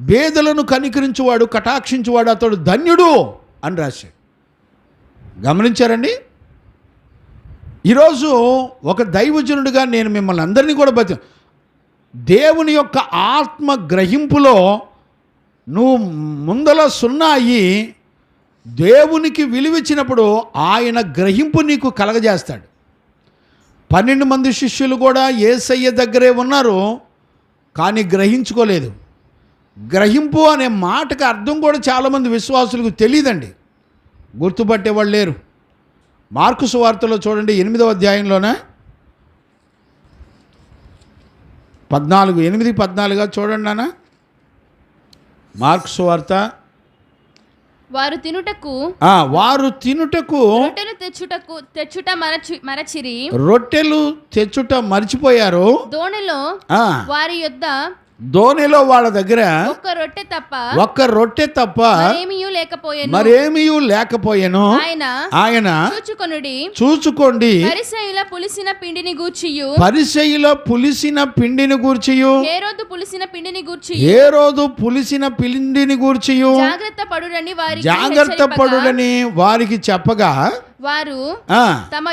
పేదలను కనికరించువాడు కటాక్షించువాడు అతడు ధన్యుడు అని రాశాడు. గమనించారండి? ఈరోజు ఒక దైవజనుడిగా నేను మిమ్మల్ని అందరినీ కూడా దేవుని యొక్క ఆత్మ గ్రహింపులో నువ్వు ముందల సున్నా అయ్యి దేవునికి విలువిచ్చినప్పుడు ఆయన గ్రహింపు నీకు కలగజేస్తాడు. 12 మంది శిష్యులు కూడా యేసయ్య దగ్గరే ఉన్నారు, కానీ గ్రహించుకోలేదు. గ్రహింపు అనే మాటకు అర్థం కూడా చాలామంది విశ్వాసులకు తెలియదండి, గుర్తుపట్టేవాళ్ళు లేరు. మార్కు సువార్తలో చూడండి 8వ అధ్యాయంలోనే 8:14 చూడండి నాన్న. మార్కు సువార్త. వారు తినుటకు వారు తినుటకు రొట్టెలు తెచ్చుట మరచిరి. రొట్టెలు తెచ్చుట మర్చిపోయారు. దోణిలో వారి యొద్ద దోణిలో వాళ్ళ దగ్గర ఒక్క రొట్టె తప్ప మరేమీ లేకపోయాను. ఆయన చూచుకోండి పరిసయ్యుల పులిసిన పిండిని గూర్చియు హేరోదు పులిసిన పిండిని గూర్చియు జాగ్రత్త పడుడని వారికి చెప్పగా వారు తమ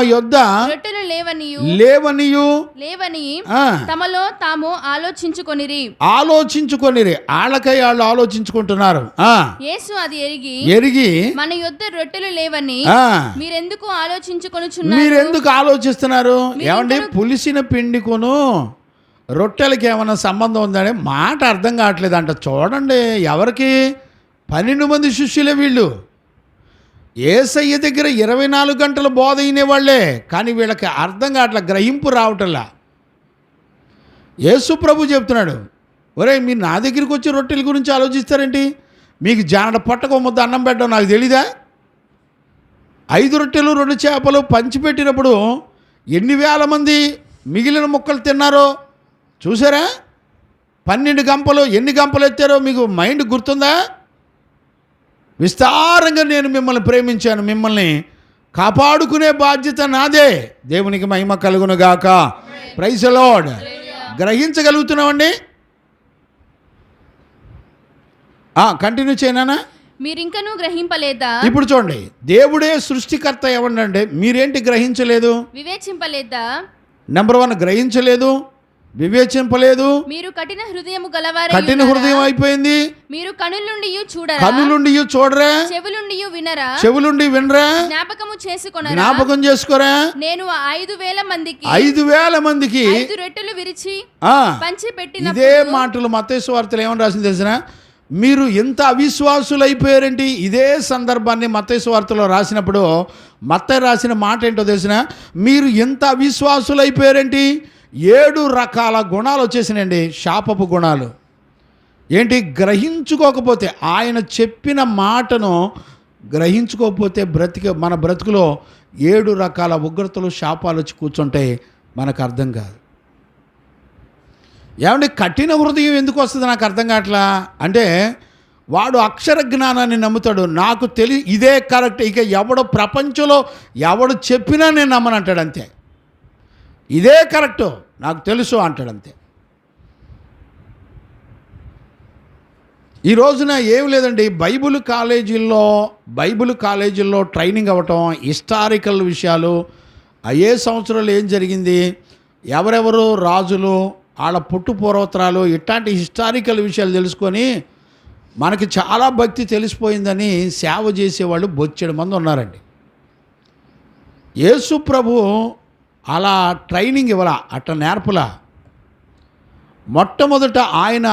యొద్ద రొట్టెలు లేవనియు తమలో తాము ఆలోచించుకొనిరి. ఆళ్ళకై వాళ్ళు ఆలోచించుకుంటున్నారు. యేసు అది ఎరిగి మన యొద్ద రొట్టెలు లేవని మీరెందుకు ఆలోచిస్తున్నారు? ఏమండి, పులిసిన పిండి కొను రొట్టెలకి ఏమైనా సంబంధం ఉందనే మాట అర్థం కావట్లేదంట. చూడండి, ఎవరికి 12 మంది శిష్యులే వీళ్ళు. యేసయ్య దగ్గర 24 గంటలు బోధ అయినేవాళ్లే, కానీ వీళ్ళకి అర్థం కావట్లే, గ్రహింపు రావటంలా. యేసు ప్రభు చెప్తున్నాడు, ఒరే మీరు నా దగ్గరికి వచ్చి రొట్టెల గురించి ఆలోచిస్తారేంటి? మీకు జానడ పట్టకు ముద్ద అన్నం పెట్టడం నాకు తెలీదా? 5 రొట్టెలు 2 చేపలు పంచిపెట్టినప్పుడు ఎన్ని వేల మంది మిగిలిన ముక్కలు తిన్నారో చూసారా? 12 గంపలు ఎన్ని గంపలు ఎత్తారో మీకు మైండ్ గుర్తుందా? విస్తారంగా నేను మిమ్మల్ని ప్రేమించాను, మిమ్మల్ని కాపాడుకునే బాధ్యత నాదే. దేవునికి మహిమ కలుగును గాక. Praise the lord. గ్రహించగలుగుతున్నామండి? కంటిన్యూ చేయనా? మీరింకనూ గ్రహింపలేదా? ఇప్పుడు చూడండి, దేవుడే సృష్టికర్త ఏమంటే మీరేంటి గ్రహించలేదు? వివేచింపలేదా? నెంబర్ 1 గ్రహించలేదు, వివేచింపలేదు. మీరు కఠిన హృదయం అయిపోయింది. మీరు కనులుండి చూడరా, చెవులుండి వినరా, జ్ఞాపకం చేసుకోరా. నేను 5,000 మందికి 5 రొట్టెలు విరిచి పంచి పెట్టిన ఇదే మాటలు మత్తయి సువార్తలో ఏమని రాసింది తెలిసిన? మీరు ఎంత అవిశ్వాసులు అయిపోయారంటే ఇదే సందర్భాన్ని మత్తయి సువార్తలో రాసినప్పుడు మత్తయి రాసిన మాట ఏంటో తెలిసిన? మీరు ఎంత అవిశ్వాసులు అయిపోయారేంటి? 7 రకాల గుణాలు వచ్చేసినాయండి, శాపపు గుణాలు. ఏంటి? గ్రహించుకోకపోతే, ఆయన చెప్పిన మాటను గ్రహించుకోకపోతే మన బ్రతుకులో 7 రకాల ఉగ్రతలు, శాపాలు వచ్చి కూర్చుంటాయి, మనకు అర్థం కాదు. ఏమంటే కఠిన హృదయం ఎందుకు వస్తుంది నాకు అర్థం కావట్లా అంటే, వాడు అక్షర జ్ఞానాన్ని నమ్ముతాడు, నాకు ఇదే కరెక్ట్, ఇక ఎవడు ప్రపంచంలో ఎవడు చెప్పినా నేను నమ్మనంటాడు, అంతే. ఇదే కరెక్టు, నాకు తెలుసు అంటాడు, అంతే. ఈ రోజున ఏం లేదండి, బైబిల్ కాలేజీల్లో ట్రైనింగ్ అవ్వటం, హిస్టారికల్ విషయాలు, ఏ సంవత్సరంలో ఏం జరిగింది, ఎవరెవరు రాజులు, వాళ్ళ పుట్టు పూర్వోత్తరాలు, ఇట్లాంటి హిస్టారికల్ విషయాలు తెలుసుకొని మనకి చాలా భక్తి తెలిసిపోయిందని సేవ చేసేవాళ్ళు బొచ్చెడు మంది ఉన్నారండి. యేసు ప్రభు అలా ట్రైనింగ్ ఇవ్వాల, అట్లా నేర్పలా. మొట్టమొదట ఆయన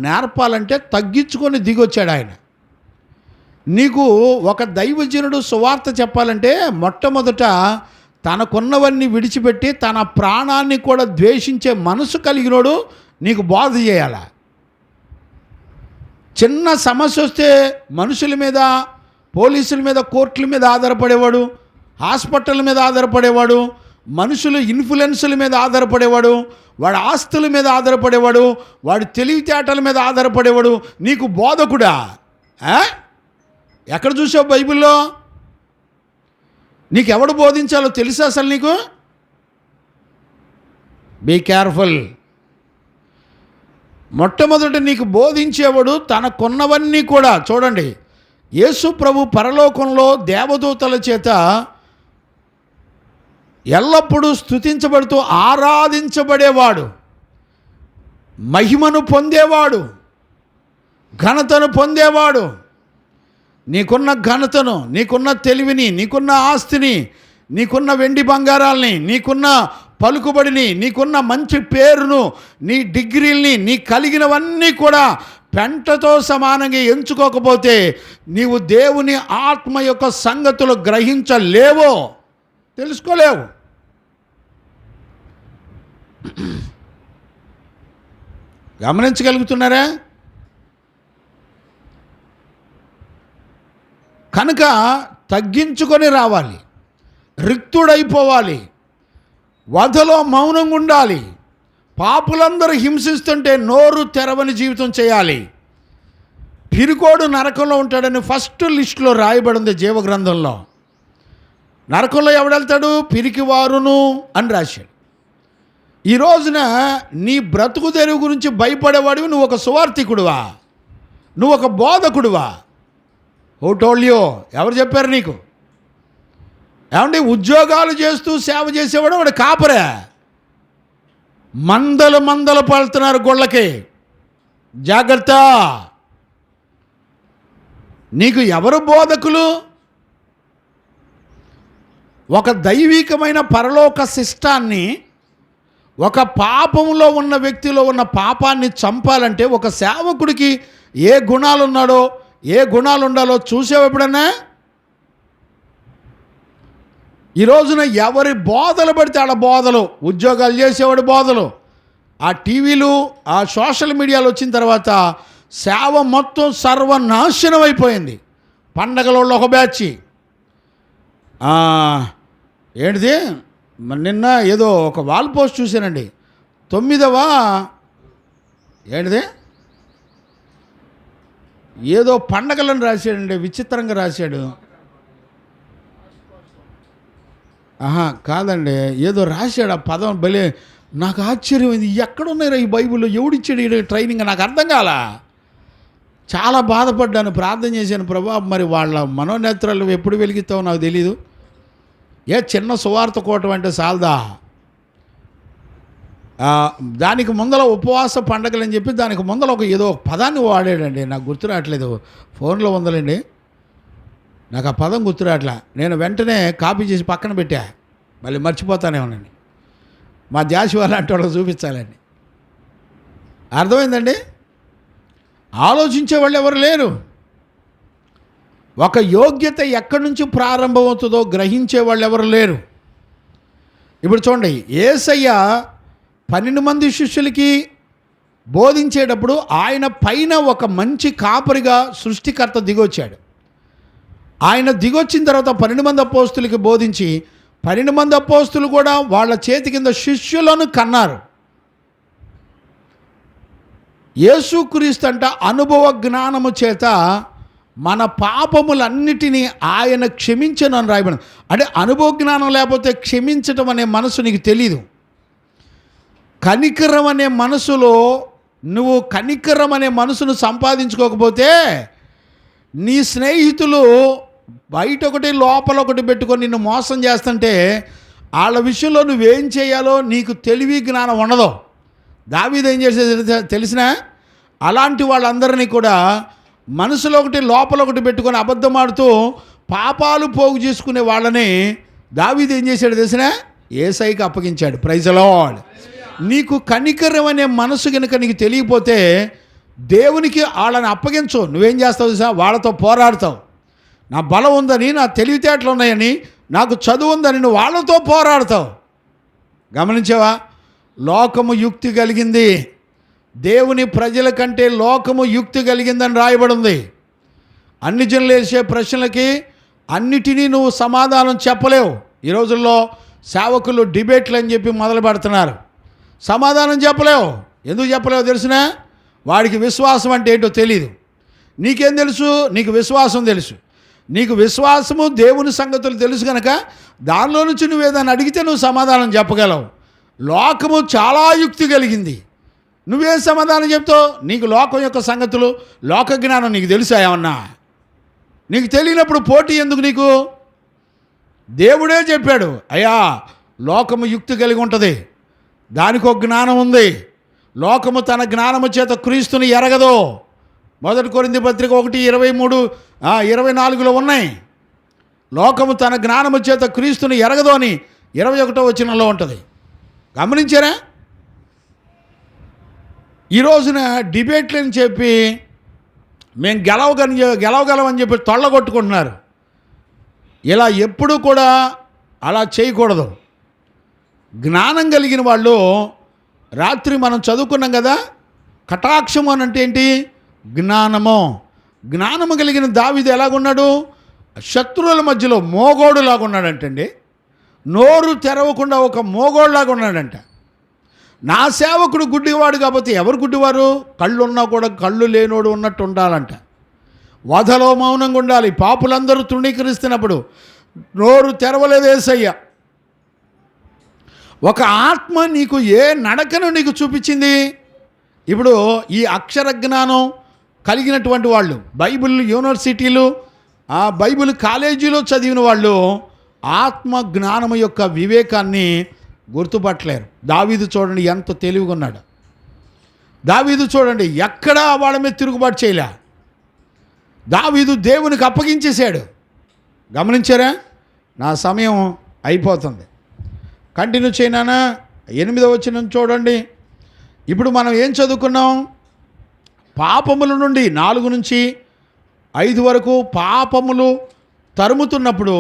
నేర్పాలంటే తగ్గించుకొని దిగొచ్చాడు ఆయన. నీకు ఒక దైవజనుడు సువార్త చెప్పాలంటే మొట్టమొదట తనకున్నవన్నీ విడిచిపెట్టి తన ప్రాణాన్ని కూడా ద్వేషించే మనసు కలిగినోడు నీకు బోధ చేయాల. చిన్న సమస్య వస్తే మనుషుల మీద, పోలీసుల మీద, కోర్టుల మీద ఆధారపడేవాడు, హాస్పిటల్ మీద ఆధారపడేవాడు, మనుషులు ఇన్ఫ్లుయెన్సుల మీద ఆధారపడేవాడు, వాడి ఆస్తుల మీద ఆధారపడేవాడు, వాడి తెలివితేటల మీద ఆధారపడేవాడు నీకు బోధకుడా? ఎక్కడ చూసావు బైబిల్లో? నీకెవడు బోధించాలో తెలుసా అసలు నీకు? Be careful. మొట్టమొదట నీకు బోధించేవాడు తనకున్నవన్నీ కూడా. చూడండి, యేసు ప్రభు పరలోకంలో దేవదూతల చేత ఎల్లప్పుడూ స్తుతించబడుతూ ఆరాధించబడేవాడు, మహిమను పొందేవాడు, ఘనతను పొందేవాడు. నీకున్న ఘనతను, నీకున్న తెలివిని, నీకున్న ఆస్తిని, నీకున్న వెండి బంగారాల్ని, నీకున్న పలుకుబడిని, నీకున్న మంచి పేరును, నీ డిగ్రీల్ని, నీ కలిగినవన్నీ కూడా పెంటతో సమానంగా ఎంచుకోకపోతే నీవు దేవుని ఆత్మ యొక్క సంగతులు గ్రహించలేవో, తెలుసుకోలేవు. గమనించగలుగుతున్నారా? కనుక తగ్గించుకొని రావాలి, రిక్తుడైపోవాలి, వధలో మౌనంగా ఉండాలి. పాపులందరూ హింసిస్తుంటే నోరు తెరవని జీవితం చేయాలి. పిరికోడు నరకంలో ఉంటాడని ఫస్ట్ లిస్టులో రాయబడింది జీవగ్రంథంలో. నరకంలో ఎవడెళ్తాడు? పిరికివారును అని రాశాడు. ఈ రోజున నీ బ్రతుకు తెరువు గురించి భయపడేవాడివి. నువ్వు ఒక సువార్థికుడువా? నువ్వు ఒక బోధకుడువా? Who told you? ఎవరు చెప్పారు నీకు? ఏమంటే ఉద్యోగాలు చేస్తూ సేవ చేసేవాడు వాడు కాపరే. మందలు పడుతున్నారు గొళ్ళకి. జాగ్రత్త. నీకు ఎవరు బోధకులు? ఒక దైవికమైన పరలోక శిష్టాన్ని, ఒక పాపంలో ఉన్న వ్యక్తిలో ఉన్న పాపాన్ని చంపాలంటే ఒక సేవకుడికి ఏ గుణాలు ఉన్నాడో, ఏ గుణాలు ఉండాలో చూసావు ఎప్పుడన్నా? ఈ రోజున ఎవరి బోధలు పడితే వాళ్ళ బోధలు, ఉద్యోగాలు చేసేవాడి బోధలు, ఆ టీవీలు, ఆ సోషల్ మీడియాలో వచ్చిన తర్వాత సేవ మొత్తం సర్వనాశనం అయిపోయింది. పండగలలో ఒక బ్యాచ్, ఏంటిది నిన్న ఏదో ఒక వాల్ పోస్ట్ చూశానండి. 9వ ఏంటిది ఏదో పండగలను రాశాడండి, విచిత్రంగా రాశాడు. కాదండి, ఏదో రాశాడు. ఆ పదం భలే నాకు ఆశ్చర్యం. ఇది ఎక్కడున్నారా ఈ బైబిల్లో? ఎవడిచ్చాడు ఈ ట్రైనింగ్? నాకు అర్థం కాల. చాలా బాధపడ్డాను, ప్రార్థన చేశాను. ప్రభా, మరి వాళ్ళ మనోనేత్రాలు ఎప్పుడు వెలిగిస్తావో నాకు తెలీదు. చిన్న సువార్త కోటం అంటే చాలదా? దానికి ముందర ఉపవాస పండగలు అని చెప్పి దానికి ముందర ఒక ఏదో పదాన్ని వాడాడండి. నాకు గుర్తు రావట్లేదు, ఫోన్లో ఉందలండి, నాకు ఆ పదం గుర్తు రావట్లే. నేను వెంటనే కాపీ చేసి పక్కన పెట్టా, మళ్ళీ మర్చిపోతానే ఉన్నాను. మా జాషువా లాంటి వాళ్ళకి చూపించాలండి. అర్థమైందండి? ఆలోచించే వాళ్ళు ఎవరు లేరు. ఒక యోగ్యత ఎక్కడి నుంచి ప్రారంభమవుతుందో గ్రహించే వాళ్ళు ఎవరు లేరు. ఇప్పుడు చూడండి, యేసయ్య 12 మంది శిష్యులకి బోధించేటప్పుడు ఆయన పైన ఒక మంచి కాపరిగా సృష్టికర్త దిగొచ్చాడు. ఆయన దిగొచ్చిన తర్వాత 12 మంది అపోస్తులకి బోధించి 12 మంది అపోస్తులు కూడా వాళ్ళ చేతి కింద శిష్యులను కన్నారు. యేసుక్రీస్తు అంట అనుభవ జ్ఞానము చేత మన పాపములన్నిటినీ ఆయన క్షమించను అని రాయబడింది. అంటే అనుభవ జ్ఞానం లేకపోతే క్షమించటం అనే మనసు నీకు తెలీదు. కనికరం అనే మనసులో నువ్వు కనికరం అనే మనసును సంపాదించుకోకపోతే నీ స్నేహితులు బయట ఒకటి లోపల ఒకటి పెట్టుకొని నిన్ను మోసం చేస్తుంటే వాళ్ళ విషయంలో నువ్వేం చేయాలో నీకు తెలివి జ్ఞానం ఉండదు. దావీదు ఏం చేసేది తెలిసినా? అలాంటి వాళ్ళందరినీ కూడా మనసులో ఒకటి లోపల ఒకటి పెట్టుకొని అబద్ధం ఆడుతూ పాపాలు పోగు చేసుకునే వాళ్ళని దావీదు ఏం చేశాడు తెలిసినా? యేసయ్యకి అప్పగించాడు. Praise the Lord. నీకు కనికరం అనే మనసు కనుక నీకు తెలియకపోతే దేవునికి వాళ్ళని అప్పగించు. నువ్వేం చేస్తావు తెలుసా? వాళ్ళతో పోరాడతావు. నా బలం ఉందని, నా తెలివితేటలు ఉన్నాయని, నాకు చదువు ఉందని నువ్వు వాళ్ళతో పోరాడతావు. గమనించావా? లోకము యుక్తి కలిగింది, దేవుని ప్రజల కంటే లోకము యుక్తి కలిగిందని రాయబడింది. అన్ని జనులు వేసే ప్రశ్నలకి అన్నిటినీ నువ్వు సమాధానం చెప్పలేవు. ఈ రోజుల్లో సేవకులు డిబేట్లు అని చెప్పి మొదలు పెడుతున్నారు. సమాధానం చెప్పలేవు. ఎందుకు చెప్పలేవు తెలిసినా? వాడికి విశ్వాసం అంటే ఏంటో తెలీదు. నీకేం తెలుసు? నీకు విశ్వాసం తెలుసు. నీకు విశ్వాసము దేవుని సంగతులు తెలుసు కనుక దానిలో నుంచి నువ్వు ఏదైనా అడిగితే నువ్వు సమాధానం చెప్పగలవు. లోకము చాలా యుక్తి కలిగింది. నువ్వేం సమాధానం చెప్తావు? నీకు లోకం యొక్క సంగతులు, లోక జ్ఞానం నీకు తెలుసా? ఏమన్నా నీకు తెలియనప్పుడు పోటీ ఎందుకు నీకు? దేవుడే చెప్పాడు, అయ్యా లోకము యుక్తి కలిగి ఉంటుంది, దానికి ఒక జ్ఞానం ఉంది. లోకము తన జ్ఞానము చేత క్రీస్తుని ఎరగదు. 1 కొరింథీ పత్రిక 1:23-24 ఉన్నాయి. లోకము తన జ్ఞానము చేత క్రీస్తుని ఎరగదు అని 21వ వచనంలో ఉంటుంది. గమనించారా? ఈ రోజున డిబేట్లు అని చెప్పి మేము గెలవగలమని చెప్పి తొళ్ళగొట్టుకుంటున్నారు. ఇలా ఎప్పుడూ కూడా అలా చేయకూడదు. జ్ఞానం కలిగిన వాళ్ళు, రాత్రి మనం చదువుకున్నాం కదా, కటాక్షము అని అంటే ఏంటి? జ్ఞానము. జ్ఞానము కలిగిన దావీదు ఎలాగున్నాడు? శత్రువుల మధ్యలో మోగోడులాగా ఉన్నాడంటండి. నోరు తెరవకుండా ఒక మోగోడులాగా ఉన్నాడంట. నా సేవకుడు గుడ్డివాడు కాబట్టి ఎవరు గుడ్డివారు? కళ్ళు ఉన్నా కూడా కళ్ళు లేనోడు ఉన్నట్టు ఉండాలంట. వధలో మౌనంగా ఉండాలి. పాపులందరూ తృణీకరిస్తున్నప్పుడు నోరు తెరవలేదు యేసయ్య. ఒక ఆత్మ నీకు ఏ నడకను నీకు చూపించింది? ఇప్పుడు ఈ అక్షర జ్ఞానం కలిగినటువంటి వాళ్ళు, బైబిల్ యూనివర్సిటీలు, ఆ బైబిల్ కాలేజీలో చదివిన వాళ్ళు ఆత్మ జ్ఞానం యొక్క వివేకాన్ని గుర్తుపట్టలేరు. దావీదు చూడండి ఎంత తెలివిగా ఉన్నాడు. దావీదు చూడండి ఎక్కడా వాళ్ళ మీద తిరుగుబాటు చేయలే. దావీదు దేవునికి అప్పగించేశాడు. గమనించారా? నా సమయం అయిపోతుంది. కంటిన్యూ చేయనా? 8వ వచనం చూడండి. ఇప్పుడు మనం ఏం చదువుకున్నాం? పాపముల నుండి 4 నుంచి 5 వరకు పాపములు తరుముతున్నప్పుడు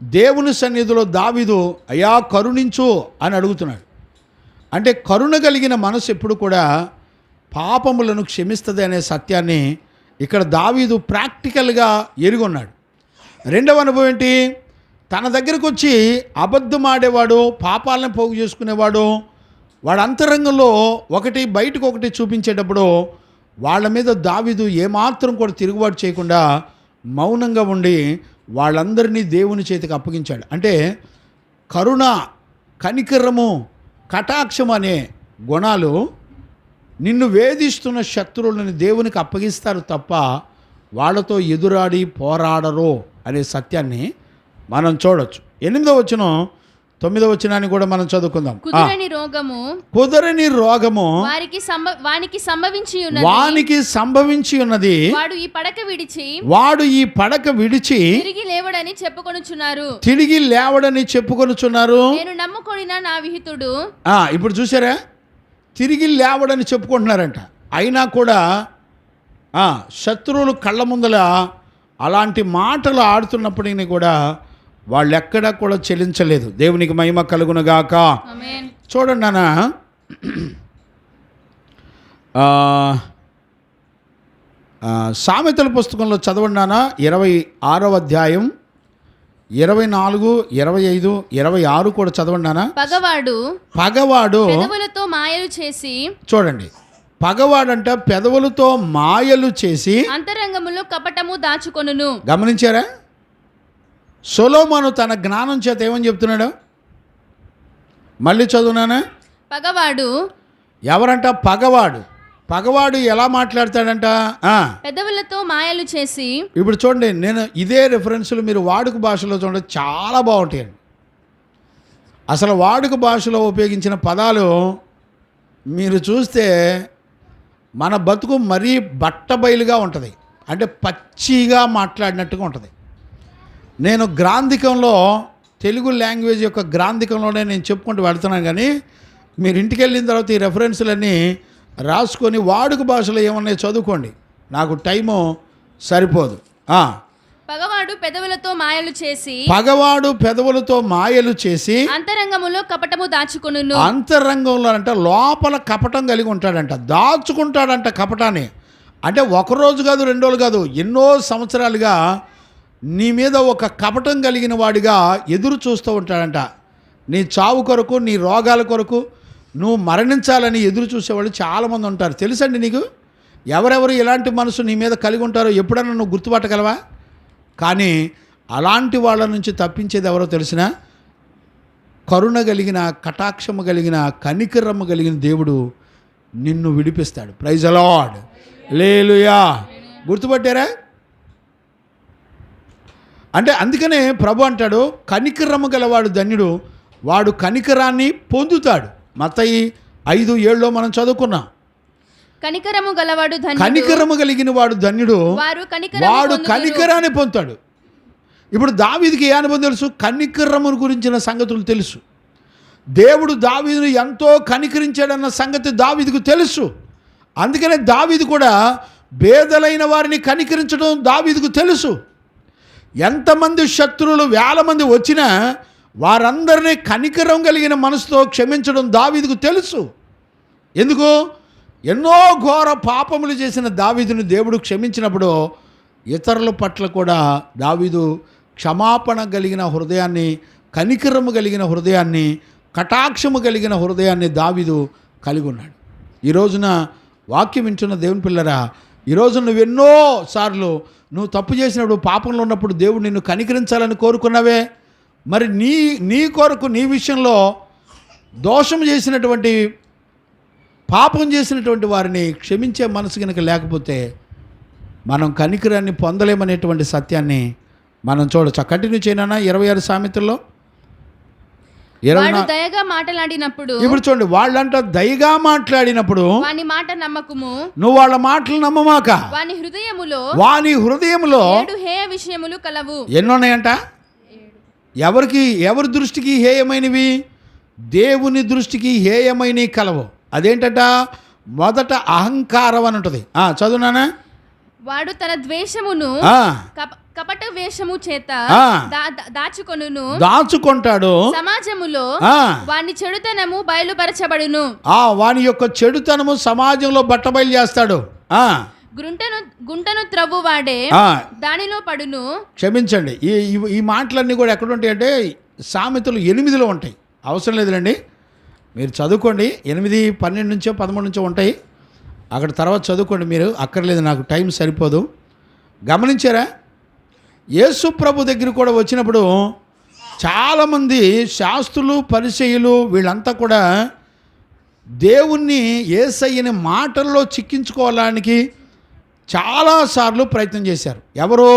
దేవుని సన్నిధిలో దావీదు అయ్యా కరుణించు అని అడుగుతున్నాడు. అంటే కరుణ కలిగిన మనసు ఎప్పుడు కూడా పాపములను క్షమిస్తుంది అనే సత్యాన్ని ఇక్కడ దావీదు ప్రాక్టికల్గా ఎరుగున్నాడు. రెండవ అనుభవం ఏంటి? తన దగ్గరకు వచ్చి అబద్ధం ఆడేవాడు, పాపాలను పోగు చేసుకునేవాడు, వాడు అంతరంగంలో ఒకటి బయటకు ఒకటి చూపించేటప్పుడు వాళ్ళ మీద దావీదు ఏమాత్రం కూడా తిరుగుబాటు చేయకుండా మౌనంగా ఉండి వాళ్ళందరినీ దేవుని చేతికి అప్పగించాడు. అంటే కరుణ, కనికరము, కటాక్షం అనే గుణాలు నిన్ను వేధిస్తున్న శత్రువులను దేవునికి అప్పగిస్తారు తప్ప వాళ్ళతో ఎదురాడి పోరాడరు అనే సత్యాన్ని మనం చూడొచ్చు. 8వ వచనం 9వ వచనాన్ని కూడా మనం చదువుకుందాం. కుదరని రోగము వానికి సంభవించి ఉన్నది. వాడు ఈ పడక విడిచి తిరిగి లేవడని చెప్పుకొనుచున్నారు. నేను నమ్ముకొనిన నా విహితుడు. ఇప్పుడు చూసారా? తిరిగి లేవడని చెప్పుకుంటున్నారంట. అయినా కూడా శత్రువులు కళ్ళ ముందల అలాంటి మాటలు ఆడుతున్నప్పటికీ కూడా వాళ్ళు ఎక్కడా కూడా చెల్లించలేదు. దేవునికి మహిమ కలుగునుగాక. చూడండి నాన్న, సామెతల పుస్తకంలో చదవండి నాన్న. 26వ అధ్యాయం 24, 25, 26 కూడా చదవండి నాన్న. పగవాడు పెదవులతో మాయలు చేసి, చూడండి, పగవాడంట పెదవులతో మాయలు చేసి అంతరంగములో కపటము దాచుకొనును. గమనించారా? సొలొమోను తన జ్ఞానం చేత ఏమని చెప్తున్నాడు? మళ్ళీ చదువునానా? పగవాడు ఎవరంట? పగవాడు ఎలా మాట్లాడతాడంట? పెదవులతో మాయలు చేసి. ఇప్పుడు చూడండి, నేను ఇదే రిఫరెన్స్లు మీరు వాడుక భాషలో చూడండి, చాలా బాగుంటాయండి. అసలు వాడుక భాషలో ఉపయోగించిన పదాలు మీరు చూస్తే మన బతుకు మరీ బట్టబయలుగా ఉంటుంది. అంటే పచ్చిగా మాట్లాడినట్టుగా ఉంటుంది. నేను గ్రాంధికంలో, తెలుగు లాంగ్వేజ్ యొక్క గ్రాంధికంలోనే నేను చెప్పుకుంటూ వెళ్తున్నాను. కానీ మీరు ఇంటికి వెళ్ళిన తర్వాత ఈ రెఫరెన్స్లన్నీ రాసుకొని వాడుక భాషలో ఏమన్నాయి చదువుకోండి. నాకు టైము సరిపోదు. పగవాడు పెదవులతో మాయలు చేసి అంతరంగంలో కపటము దాచుకొనును. అంతరంగంలో అంటే లోపల కపటం కలిగి ఉంటాడంట, దాచుకుంటాడంట కపటాన్ని. అంటే ఒకరోజు కాదు, 2 రోజులు కాదు, ఎన్నో సంవత్సరాలుగా నీ మీద ఒక కపటం కలిగిన వాడిగా ఎదురు చూస్తూ ఉంటాడంట. నీ చావు కొరకు, నీ రోగాల కొరకు, నువ్వు మరణించాలని ఎదురు చూసేవాళ్ళు చాలామంది ఉంటారు. తెలుసండి నీకు? ఎవరెవరు ఎలాంటి మనసు నీ మీద కలిగి ఉంటారో ఎప్పుడన్నా నువ్వు గుర్తుపట్టగలవా? కానీ అలాంటి వాళ్ళ నుంచి తప్పించేది ఎవరో తెలిసినా? కరుణ కలిగిన, కటాక్షము కలిగిన, కనికరము కలిగిన దేవుడు నిన్ను విడిపిస్తాడు. Praise the lord. హల్లెలూయా. గుర్తుపట్టారా? అంటే అందుకనే ప్రభు అంటాడు, కనికరము గలవాడు ధన్యుడు, వాడు కనికరాన్ని పొందుతాడు. మత్తయి 5:7 మనం చదువుకున్నాం. కనికరము గలవాడు ధన్యుడు, కనికరము కలిగిన వాడు ధన్యుడు, వాడు కనికరాన్ని పొందుతాడు. ఇప్పుడు దావీదుకి ఏ అనుభవం తెలుసు? కనికరమును గురించిన సంగతులు తెలుసు. దేవుడు దావీదును ఎంతో కనికరించాడన్న సంగతి దావీదుకు తెలుసు. అందుకనే దావీదు కూడా పేదలైన వారిని కనికరించడం దావీదుకు తెలుసు. ఎంతమంది శత్రువులు 1000 మంది వచ్చినా వారందరినీ కనికరం కలిగిన మనసుతో క్షమించడం దావీదుకు తెలుసు. ఎందుకు? ఎన్నో ఘోర పాపములు చేసిన దావీదును దేవుడు క్షమించినప్పుడు ఇతరుల పట్ల కూడా దావీదు క్షమాపణ కలిగిన హృదయాన్ని, కనికరము కలిగిన హృదయాన్ని, కటాక్షము కలిగిన హృదయాన్ని దావీదు కలిగి ఉన్నాడు. ఈ రోజున వాక్యం వింటున్న దేవుని పిల్లరా, ఈరోజు నువ్వు ఎన్నో సార్లు నువ్వు తప్పు చేసినప్పుడు, పాపంలో ఉన్నప్పుడు దేవుడు నిన్ను కనికరించాలని కోరుకున్నావే. మరి నీ కొరకు నీ విషయంలో దోషం చేసినటువంటి, పాపం చేసినటువంటి వారిని క్షమించే మనసు కనుక లేకపోతే మనం కనికరాన్ని పొందలేమనేటువంటి సత్యాన్ని మనం చూడొచ్చు. కంటిన్యూ చేయనా 26 సామెతల్లో 24. దయగా మాట్లాడినప్పుడు, ఇప్పుడు చూడండి, వాళ్ళంట దయగా మాట్లాడినప్పుడు వాని మాట నమ్మకము, నువ్వు వాళ్ళ మాటలు నమ్మమాక, వాని హృదయములో 7 హేయ విషయములు కలవు. ఎన్నున్నాయంట? ఎవరి దృష్టికి హేయమైనవి? దేవుని దృష్టికి హేయమైనవి కలవు. అదేంటట? మొదట అహంకారం అని ఉంటుంది. చదువునానా? వాడు తన ద్వేషమును కపట వేషము చేత దాచుకొంటాడు, సమాజములో వాని చెడుతనము బయలుపరచబడును. వాని యొక్క చెడుతనము సమాజంలో బట్టబయలు చేస్తాడు. గుంటను త్రవ్వు వాడే దానిలో పడును. క్షమించండి, ఈ మాటలన్నీ కూడా ఎక్కడ ఉంటాయి అంటే సామెతలు 8లో ఉంటాయి. అవసరం లేదులేండి, మీరు చదువుకోండి. 8, 12 నుంచో 13 నుంచో ఉంటాయి. అక్కడ తర్వాత చదువుకోండి మీరు, అక్కర్లేదు, నాకు టైం సరిపోదు. గమనించారా? యేసు ప్రభు దగ్గర కూడా వచ్చినప్పుడు చాలామంది శాస్త్రులు, పరిసయ్యులు వీళ్ళంతా కూడా దేవుణ్ణి, యేసయ్యని మాటల్లో చిక్కించుకోవడానికి చాలాసార్లు ప్రయత్నం చేశారు. ఎవరో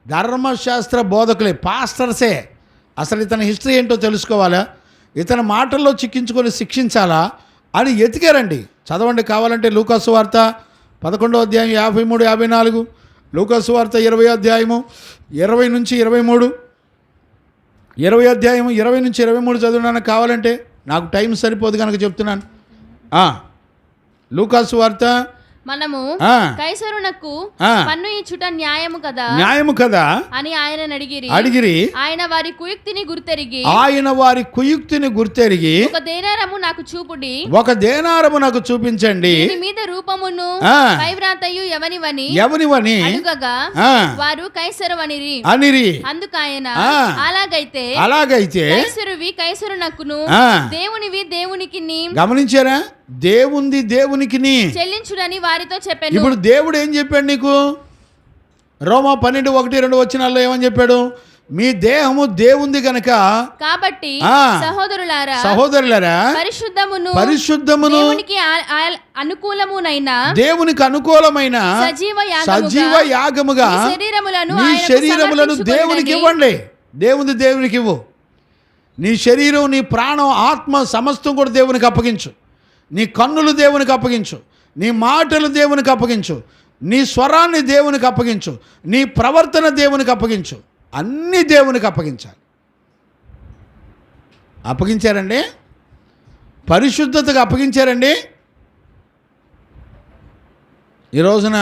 ధర్మశాస్త్ర బోధకులే, పాస్టర్సే. అసలు ఇతని హిస్టరీ ఏంటో తెలుసుకోవాలా, ఇతని మాటల్లో చిక్కించుకొని శిక్షించాలా అని ఎతికారండి. చదవండి కావాలంటే. లూకాసు వార్త 11వ అధ్యాయం 53, 54, లూకాసు వార్త 20వ అధ్యాయము 20 నుంచి 23, 20వ అధ్యాయము 20 నుంచి 23 చదువున్నాను కావాలంటే. నాకు టైం సరిపోదు కనుక చెప్తున్నాను. లూకాసు వార్త. మనము కైసరునకు పన్ను ఇచ్చుట న్యాయము కదా అని ఆయన అడిగిరి. ఆయన వారి కుయుక్తిని గుర్తెరిగి ఒక దేనారము నాకు చూపించండి, మీద రూపమును పైవ్రాతయు ఎవనివని అడుగగా వారు కైసరు అనిరి. అందుకు ఆయన అలాగైతే కైసరునకును దేవునివి దేవునికి. గమనించారా? దేవునికి చెల్లించుడని వారితో చెప్పాను. ఇప్పుడు దేవుడు ఏం చెప్పాడు నీకు? రోమా 12:1-2 వచనాల్లో ఏమని చెప్పాడు? మీ దేహము దేవుంది గనక కాబట్టి సహోదరులారా పరిశుద్ధమును దేవునికి అనుకూలమైన సజీవ యాగముగా మీ శరీరములను దేవునికి ఇవ్వండి. దేవునికి ఇవ్వు. నీ శరీరం, నీ ప్రాణం, ఆత్మ సమస్తం కూడా దేవునికి అప్పగించు. నీ కన్నులు దేవునికి అప్పగించు, నీ మాటలు దేవునికి అప్పగించు, నీ స్వరాన్ని దేవునికి అప్పగించు, నీ ప్రవర్తన దేవునికి అప్పగించు. అన్నీ దేవునికి అప్పగించాలి. అప్పగించారండి? పరిశుద్ధతకు అప్పగించారండి? ఈ రోజున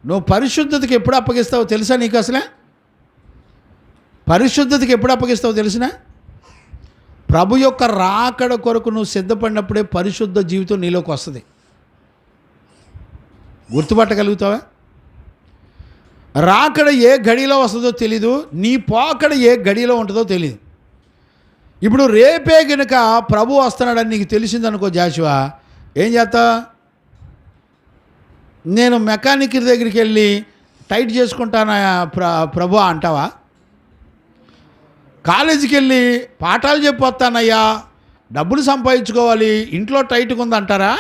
నువ్వు పరిశుద్ధతకి ఎప్పుడు అప్పగిస్తావో తెలుసా నీకు? అసలే పరిశుద్ధతకి ఎప్పుడు అప్పగిస్తావో తెలిసినా? ప్రభు యొక్క రాకడ కొరకు నువ్వు సిద్ధపడినప్పుడే పరిశుద్ధ జీవితం నీలోకి వస్తుంది. గుర్తుపట్టగలుగుతావా? రాకడ ఏ గడిలో వస్తుందో తెలీదు, నీ పోకడ ఏ గడిలో ఉంటుందో తెలియదు. ఇప్పుడు రేపే గనుక ప్రభు వస్తున్నాడని నీకు తెలిసిందనుకో జాషువా, ఏం చేస్తా? నేను మెకానిక్ దగ్గరికి వెళ్ళి టైట్ చేసుకుంటానా ప్రభు అంటావా? కాలేజీకి వెళ్ళి పాఠాలు చెప్పొస్తానయ్యా, డబ్బులు సంపాదించుకోవాలి, ఇంట్లో టైట్గా ఉందంటారా?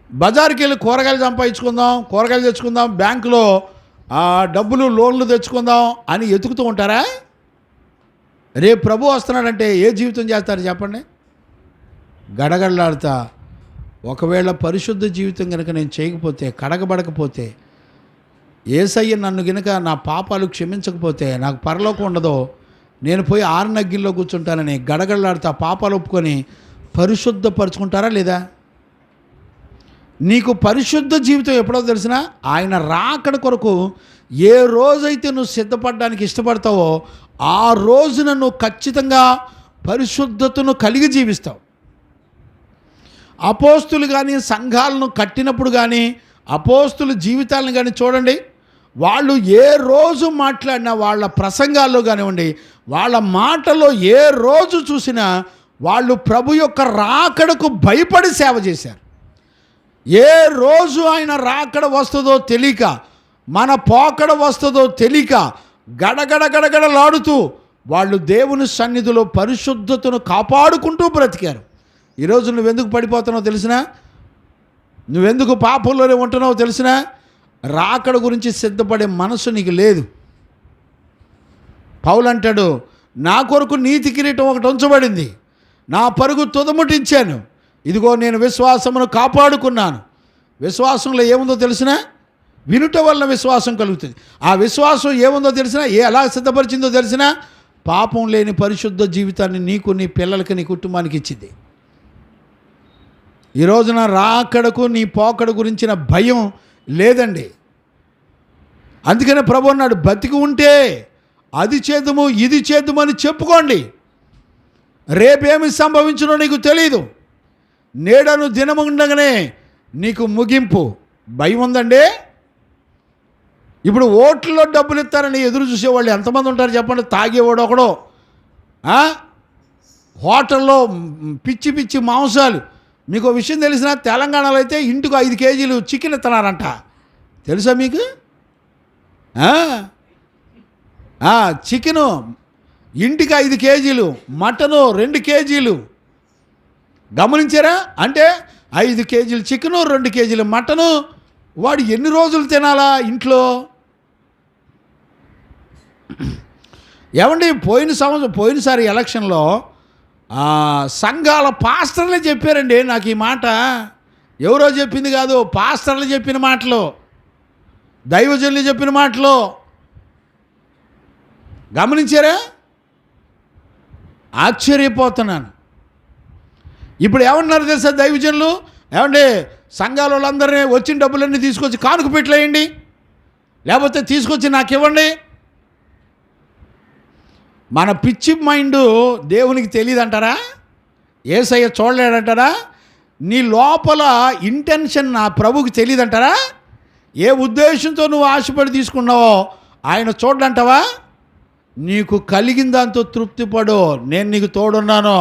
బజార్కి వెళ్ళి కూరగాయలు తెచ్చుకుందాం, బ్యాంకులో డబ్బులు, లోన్లు తెచ్చుకుందాం అని ఎతుకుతూ ఉంటారా? రేపు ప్రభు వస్తున్నాడంటే ఏ జీవితం చేస్తారు చెప్పండి? గడగడలాడుతా. ఒకవేళ పరిశుద్ధ జీవితం కనుక నేను చేయకపోతే, కడగబడకపోతే, యేసయ్య నన్ను గనుక నా పాపాలు క్షమించకపోతే నాకు పరలోకం ఉండదో, నేను పోయి ఆరునగ్గిల్లో కూర్చుంటానని గడగడలాడుతా పాపాలు ఒప్పుకొని పరిశుద్ధపరుచుకుంటారా లేదా? నీకు పరిశుద్ధ జీవితం ఎప్పుడో తెలిసినా, ఆయన రాకడ కొరకు ఏ రోజైతే నువ్వు సిద్ధపడడానికి ఇష్టపడతావో ఆ రోజున నువ్వు ఖచ్చితంగా పరిశుద్ధతను కలిగి జీవిస్తావు. అపోస్తులు కానీ సంఘాలను కట్టినప్పుడు కానీ అపోస్తుల జీవితాలను కానీ చూడండి, వాళ్ళు ఏ రోజు మాట్లాడినా వాళ్ళ ప్రసంగాల్లో కానివ్వండి, వాళ్ళ మాటలో ఏ రోజు చూసినా వాళ్ళు ప్రభు యొక్క రాకడకు భయపడి సేవ చేశారు. ఏ రోజు ఆయన రాకడ వస్తుందో తెలియక, మన పోకడ వస్తుందో తెలియక గడగడలాడుతూ వాళ్ళు దేవుని సన్నిధిలో పరిశుద్ధతను కాపాడుకుంటూ బ్రతికారు. ఈరోజు నువ్వెందుకు పడిపోతున్నావో తెలిసినా, నువ్వెందుకు పాపంలోనే ఉంటున్నావో తెలిసినా, రాకడ గురించి సిద్ధపడే మనసు నీకు లేదు. పౌలు అంటాడు, నా కొరకు నీతి కిరీటం ఒకటి ఉంచబడింది, నా పరుగు తుదముటించాను, ఇదిగో నేను విశ్వాసమును కాపాడుకున్నాను. విశ్వాసంలో ఏముందో తెలిసినా, వినుట వల్ల విశ్వాసం కలుగుతుంది. ఆ విశ్వాసం ఏముందో తెలిసినా, ఎలా సిద్ధపరిచిందో తెలిసినా, పాపం లేని పరిశుద్ధ జీవితాన్ని నీకు, నీ పిల్లలకి, నీ కుటుంబానికి ఇచ్చింది. ఈ రోజున రాకడకు నీ పోకడ గురించిన భయం లేదండి. అందుకనే ప్రభు అన్నాడు, బతికి ఉంటే అది చేద్దుము ఇది చేద్దుము అని చెప్పుకోండి. రేపేమి సంభవించునో నీకు తెలీదు. నేడను దినము ఉండగానే నీకు ముగింపు. భయం ఉందండి. ఇప్పుడు ఓట్లలో డబ్బులు ఇస్తారని ఎదురు చూసేవాళ్ళు ఎంతమంది ఉంటారు చెప్పండి. తాగేవాడు ఒకడో, హోటల్లో పిచ్చి పిచ్చి మాంసాలు. మీకు విషయం తెలిసిన, తెలంగాణలో అయితే ఇంటికి 5 కేజీలు చికెన్ ఇస్తున్నారంట. తెలుసా మీకు? చికెను ఇంటికి 5 కేజీలు, మటను 2 కేజీలు. గమనించారా? అంటే 5 కేజీలు చికెను, 2 కేజీలు మటను. వాడు ఎన్ని రోజులు తినాలా ఇంట్లో? ఏమండి, పోయినసారి ఎలక్షన్లో సంఘాల పాస్టర్లే చెప్పారండి నాకు ఈ మాట. ఎవరో చెప్పింది కాదు, పాస్టర్లు చెప్పిన మాటలు, దైవజనులు చెప్పిన మాటలు. గమనించారా? ఆశ్చర్యపోతున్నాను. ఇప్పుడు ఏమన్నారు తెలుసా దైవజనులు? ఏమండి, సంఘాల వాళ్ళందరినీ వచ్చిన డబ్బులన్నీ తీసుకొచ్చి కానుక పెట్టలేయండి, లేకపోతే తీసుకొచ్చి నాకు ఇవ్వండి. మన పిచ్చి మైండ్ దేవునికి తెలియదంటారా? యేసయ్య చూడలేడంటారా? నీ లోపల ఇంటెన్షన్ నా ప్రభుకి తెలియదంటారా? ఏ ఉద్దేశంతో నువ్వు ఆశపడి తీసుకున్నావో ఆయన చూడంటావా? నీకు కలిగిన దాంతో తృప్తిపడు, నేను నీకు తోడున్నాను,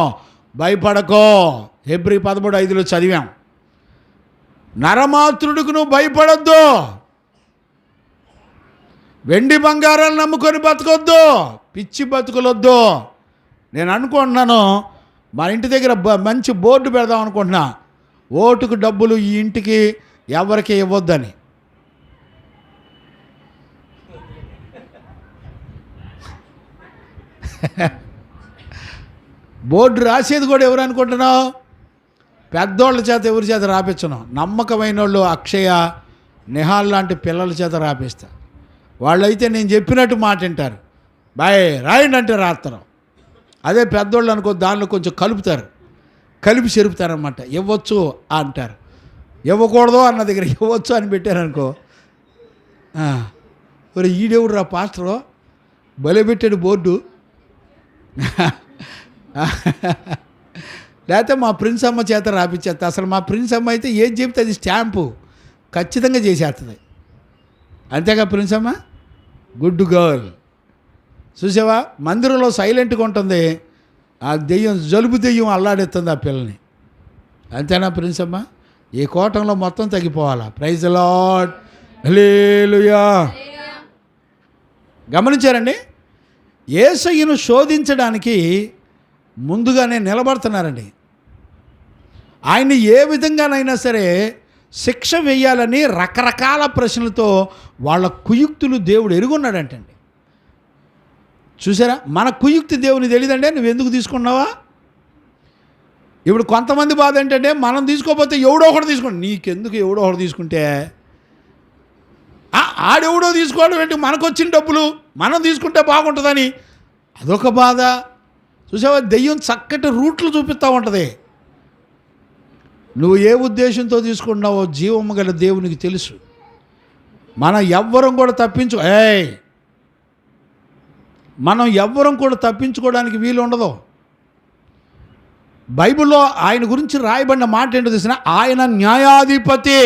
భయపడకో. హెబ్రీ 13:5 చదివాం. నరమాత్రుడికి నువ్వు భయపడొద్దు, వెండి బంగారాలు నమ్ముకొని బతకొద్దు, పిచ్చి బతుకులొద్దు. నేను అనుకుంటున్నాను మా ఇంటి దగ్గర మంచి బోర్డు పెడదాం అనుకుంటున్నా, ఓటుకు డబ్బులు ఈ ఇంటికి ఎవరికి ఇవ్వద్దని. బోర్డు రాసేది కూడా ఎవరు అనుకుంటున్నావు? పెద్దోళ్ళ చేత, ఎవరి చేత రాపించను? నమ్మకమైన వాళ్ళు అక్షయ, నిహాల్ లాంటి పిల్లల చేత రాపిస్తా. వాళ్ళైతే నేను చెప్పినట్టు మాట వింటారు. బాయ్ రాయండి అంటే రాస్తారు. అదే పెద్దోళ్ళు అనుకో, దానిలో కొంచెం కలిపి చెరుపుతారనమాట. ఇవ్వచ్చు అంటారు, ఇవ్వకూడదు అన్న దగ్గర ఇవ్వచ్చు అని పెట్టారనుకో, మరి ఈడెవడు రా పాస్టరు భలే పెట్టాడు బోర్డు. లేకపోతే మా ప్రిన్స్ అమ్మ చేత రాపించేస్తా. అసలు మా ప్రిన్స్ అమ్మ అయితే ఏం చెప్తే అది స్టాంపు ఖచ్చితంగా చేసేస్తుంది. అంతేగా ప్రిన్స్ అమ్మ, గుడ్ గర్ల్. చూసావా, మందిరంలో సైలెంట్గా ఉంటుంది, ఆ దెయ్యం, జలుబు దెయ్యం అల్లాడెత్తుంది ఆ పిల్లని. అంతేనా ప్రిన్స్ అమ్మ? ఈ కోటంలో మొత్తం తగ్గిపోవాలా. ప్రైజ్ ది లార్డ్, హల్లెలూయా. గమనించారండి, యేసయ్యను శోధించడానికి ముందుగానే నిలబడుతున్నారండి. ఆయన్ని ఏ విధంగానైనా సరే శిక్ష వేయాలని రకరకాల ప్రశ్నలతో వాళ్ళ కుయుక్తులు దేవుడు ఎరుగున్నాడంటండి. చూసారా, మన కుయుక్తి దేవుని తెలియదంటే నువ్వు ఎందుకు తీసుకున్నావా? ఇప్పుడు కొంతమంది బాధ ఏంటంటే, మనం తీసుకోకపోతే ఎవడో ఒకటి తీసుకోండి. నీకెందుకు ఎవడో ఒకటి తీసుకుంటే? ఆడెవడో తీసుకోవడం ఏంటి? మనకు వచ్చిన డబ్బులు మనం తీసుకుంటే బాగుంటుందని అదొక బాధ. చూసావా, దెయ్యం చక్కటి రూట్లు చూపిస్తూ ఉంటుంది. నువ్వు ఏ ఉద్దేశంతో తీసుకున్నావో జీవము గల దేవునికి తెలుసు. మనం ఎవ్వరం కూడా మనం ఎవ్వరం కూడా తప్పించుకోవడానికి వీలు ఉండదు. బైబిల్లో ఆయన గురించి రాయబడిన మాట ఏంటో తెలిసిన, ఆయన న్యాయాధిపతి.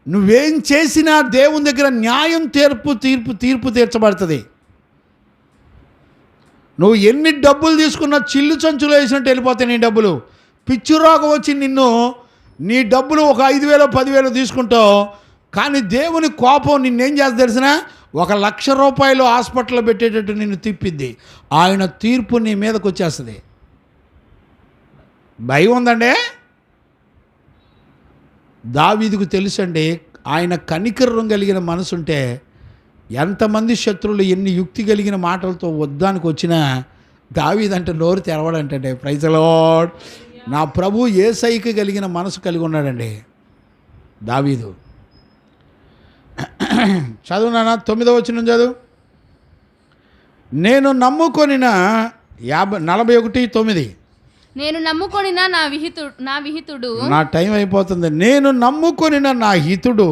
నువ్వేం చేసినా దేవుని దగ్గర న్యాయం తీర్పు తీర్చబడుతుంది. నువ్వు ఎన్ని డబ్బులు తీసుకున్నా చిల్లు చంచులు వేసినట్టు వెళ్ళిపోతాయి నీ డబ్బులు. పిచ్చి రోగం వచ్చి నీ డబ్బులు ఒక 5,000 10,000 తీసుకుంటావు, కానీ దేవుని కోపం నిన్నేం చేస్తా తెలిసిన, 1,00,000 రూపాయలు హాస్పిటల్లో పెట్టేటట్టు నిన్ను తిప్పిద్ది. ఆయన తీర్పు నీ మీదకి వచ్చేస్తుంది. భయం ఉందండి. దావీదుకు తెలుసండి, ఆయన కనికరం కలిగిన మనసుంటే ఎంతమంది శత్రువులు ఎన్ని యుక్తి కలిగిన మాటలతో వద్దానికి వచ్చినా దావీదంటే నోరు తెరవడంటే. Praise the lord. నా ప్రభు యేసయ్యకి కలిగిన మనసు కలిగి ఉన్నాడండి దావీదు. చదువు నాన్న, 9వ వచనం చదువు. నేను నమ్ముకొనిన 41:9. నేను నమ్ముకొనిన నా విహితుడు. నా టైం అయిపోతుంది. నేను నమ్ముకొనిన నా విహితుడు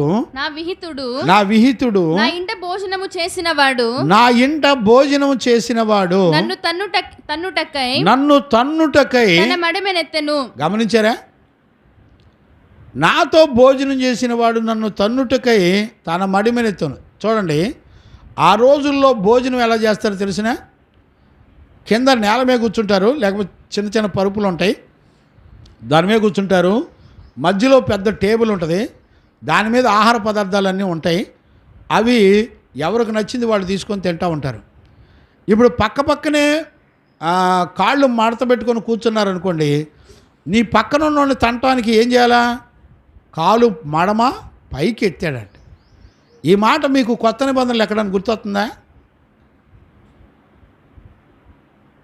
నా ఇంట భోజనము చేసిన వాడు నన్ను తన్నుటకై తన మడిమెనెత్తెను. గమనించారా? నాతో భోజనం చేసిన వాడు నన్ను తన్నుటకై తన మడిమెనెత్తెను. చూడండి, ఆ రోజుల్లో భోజనం ఎలా చేస్తారో తెలిసిన, కింద నేల మీద కూర్చుంటారు, లేకపోతే చిన్న చిన్న పరుపులు ఉంటాయి, దాని మీద కూర్చుంటారు. మధ్యలో పెద్ద టేబుల్ ఉంటుంది, దాని మీద ఆహార పదార్థాలన్నీ ఉంటాయి. అవి ఎవరికి నచ్చింది వాళ్ళు తీసుకొని తింటూ ఉంటారు. ఇప్పుడు పక్కనే కాళ్ళు మడత పెట్టుకొని కూర్చున్నారనుకోండి, నీ పక్కన ఉన్న తినటానికి ఏం చేయాలా? కాలు మడమ పైకి ఎత్తాడంట. ఈ మాట మీకు కొత్త నిబంధనలు ఎక్కడానికి గుర్తొస్తుందా?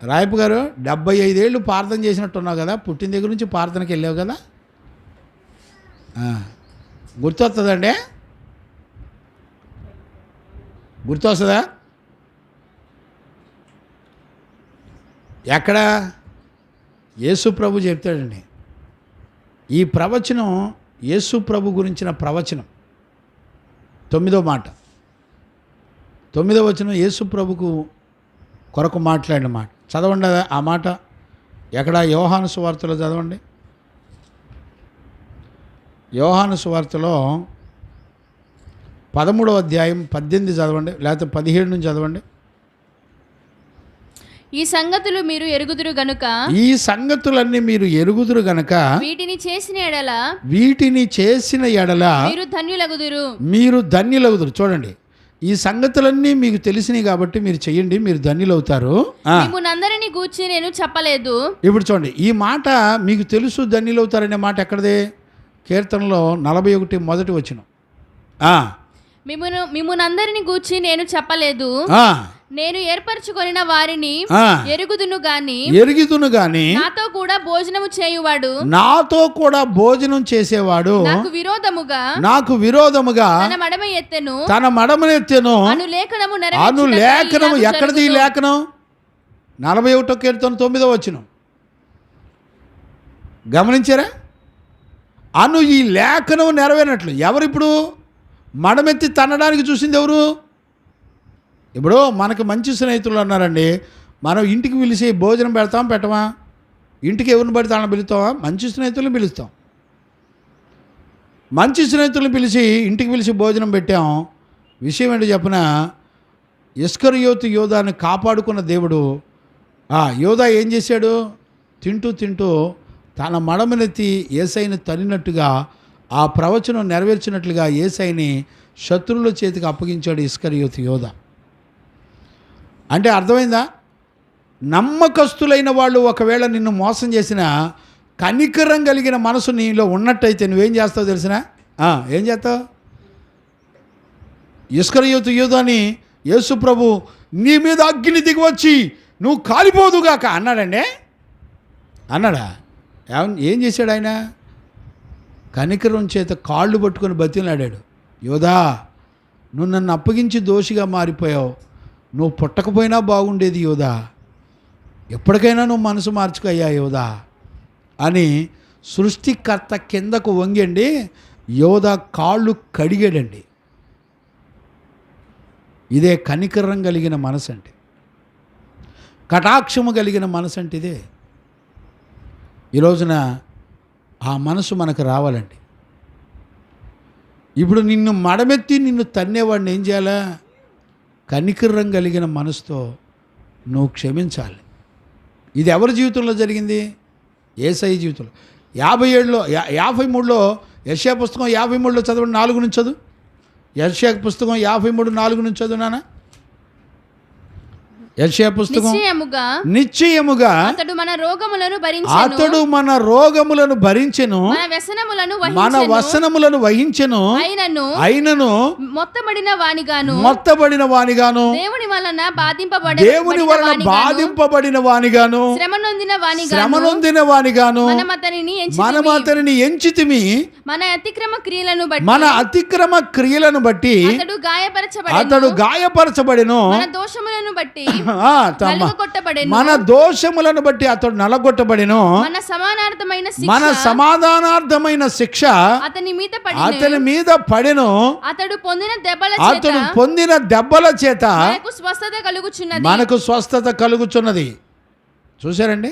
రాయపు గారు 75 ఏళ్ళు ప్రార్థన చేసినట్టున్నావు కదా, పుట్టిన దగ్గర నుంచి ప్రార్థనకి వెళ్ళావు కదా, గుర్తొస్తుందండి? గుర్తొస్తుందా? ఎక్కడ? యేసు ప్రభు చెప్తాడండి. ఈ ప్రవచనం యేసు ప్రభు గురించిన ప్రవచనం. 9వ మాట, 9వ వచనం యేసు ప్రభుకు కొరకు మాట్లాడిన మాట. చదవండి ఆ మాట. ఎక్కడ? యోహాను సువార్తలో చదవండి. యోహాను సువార్తలో 13వ అధ్యాయం 18 చదవండి, లేకపోతే 17 నుంచి చదవండి. ఈ సంగతులు మీరు ఎరుగుదురు గనుక, ఈ సంగతులన్నీ మీరు ఎరుగుదురు గనుక, వీటిని చేసిన ఎడల మీరు ధన్యులగుదురు. చూడండి, ఈ సంగతులన్నీ మీకు తెలిసినవి కాబట్టి మీరు చెయ్యండి, మీరు ధన్యులవుతారు. మిమ్మునందరిని గూర్చి నేను చెప్పలేదు. ఇప్పుడు చూడండి, ఈ మాట మీకు తెలుసు ధన్యులవుతారనే మాట ఎక్కడదే? కీర్తనలో 41 మొదటి వచనం. మిమ్మునందరిని గూర్చి నేను చెప్పలేదు, నేను ఏర్పరచుకొనిన వారిని ఎరుగుదును గాని నాతో కూడా భోజనం చేసేవాడు నాకు విరోధముగా తన మడమనెత్తెను. అనులేఖనము ఎక్కడిది? ఈ లేఖనం 41 కీర్తన 9వ వచనం. గమనించారా? ఈ లేఖనం నెరవేరినట్లు. ఎవరిప్పుడు మడమెత్తి తన్నడానికి చూసింది ఎవరు? ఇప్పుడు మనకు మంచి స్నేహితులు అన్నారండి, మనం ఇంటికి పిలిచి భోజనం పెట్టమా? ఇంటికి ఎవరిని పడితే వాళ్ళని పిలుస్తామా? మంచి స్నేహితులను పిలుస్తాం. మంచి స్నేహితులను ఇంటికి పిలిచి భోజనం పెట్టాం. విషయం ఏంటో చెప్పిన, ఇస్కరియోతు యోధాన్ని కాపాడుకున్న దేవుడు యోధా ఏం చేశాడు? తింటూ తన మడమనెత్తి యేసయ్యని తన్నినట్టుగా, ఆ ప్రవచనం నెరవేర్చినట్లుగా యేసయ్యని శత్రువుల చేతికి అప్పగించాడు ఇస్కరియోతు యోధా. అంటే అర్థమైందా? నమ్మకస్తులైన వాళ్ళు ఒకవేళ నిన్ను మోసం చేసినా, కనికరం కలిగిన మనసు నీలో ఉన్నట్టయితే నువ్వేం చేస్తావు తెలిసిన? ఏం చేస్తావు? ఇస్కరియోతు యోధాని యేసు ప్రభు నీ మీద అగ్ని దిగివచ్చి నువ్వు కాలిపోదుగాక అన్నాడండి. అన్నాడా? ఏం చేశాడు ఆయన? కనికరం చేత కాళ్ళు పట్టుకొని బతిలాడాడు. యోధా, నువ్వు నన్ను అప్పగించి దోషిగా మారిపోయావు, నువ్వు పుట్టకపోయినా బాగుండేది యోధా, ఎప్పటికైనా నువ్వు మనసు మార్చుకయ్యా యోధా అని సృష్టికర్త కిందకు వంగండి యోధా కాళ్ళు కడిగాడండి. ఇదే కనికరం కలిగిన మనసు అంటే, కటాక్షము కలిగిన మనసు అంటే ఇదే. ఈ రోజున ఆ మనసు మనకు రావాలండి. ఇప్పుడు నిన్ను మడమెత్తి నిన్ను తన్నేవాడిని ఏం చేయాలా? కనికరం కలిగిన మనసుతో నువ్వు క్షమించాలి. ఇది ఎవరి జీవితంలో జరిగింది? యేసయ్య జీవితంలో. 57లో 53లో యెషయా పుస్తకం 53లో చదవండి, 4 నుంచి చదువు. యెషయా పుస్తకం 53 4 నుంచి చదువు నాన్న. యెషయా పుస్తకం నిశ్చయముగా అతడు మన రోగములను భరించెను, మన వ్యసనములను వహించెను, అయినను మొత్తబడిన వానిగాను దేవుని వలన బాధింపబడిన వానిగాను శ్రమనొందిన వానిగాను మనము అతనిని ఎంచితిమి, మన అతిక్రమ క్రియలను బట్టి అతడు గాయపరచబడెను, మన దోషములను బట్టి అతడు నలగొట్టబడెను, మన సమాధానార్థమైన శిక్ష అతని మీద పడెను, అతడు పొందిన దెబ్బల చేత మనకు స్వస్థత కలుగుచున్నది. చూశారండి?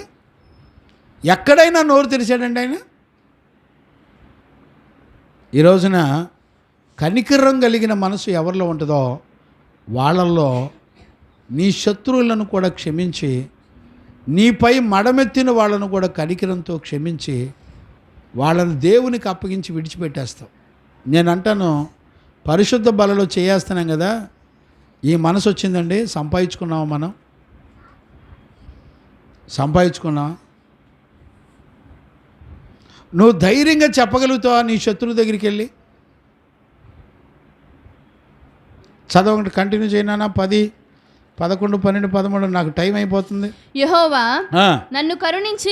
ఎక్కడైనా నోరు తెరిచాడండి ఆయన. ఈ రోజున కనికరం కలిగిన మనసు ఎవరిలో ఉంటుందో వాళ్ళల్లో నీ శత్రువులను కూడా క్షమించి, నీపై మడమెత్తిన వాళ్ళను కూడా కనికరంతో క్షమించి వాళ్ళను దేవునికి అప్పగించి విడిచిపెట్టేస్తావు. నేను అంటాను, పరిశుద్ధ బలలో చేయేస్తున్నాం కదా, ఈ మనసు వచ్చిందండి. సంపాదించుకున్నాము, మనం సంపాదించుకున్నాం. నువ్వు ధైర్యంగా చెప్పగలుగుతావా నీ శత్రువు దగ్గరికి వెళ్ళి? చదవకుండా కంటిన్యూ చేయనా? 10, 11, 12, 13 నాకు టైం అయిపోతుంది. యెహోవా నన్ను కరుణించి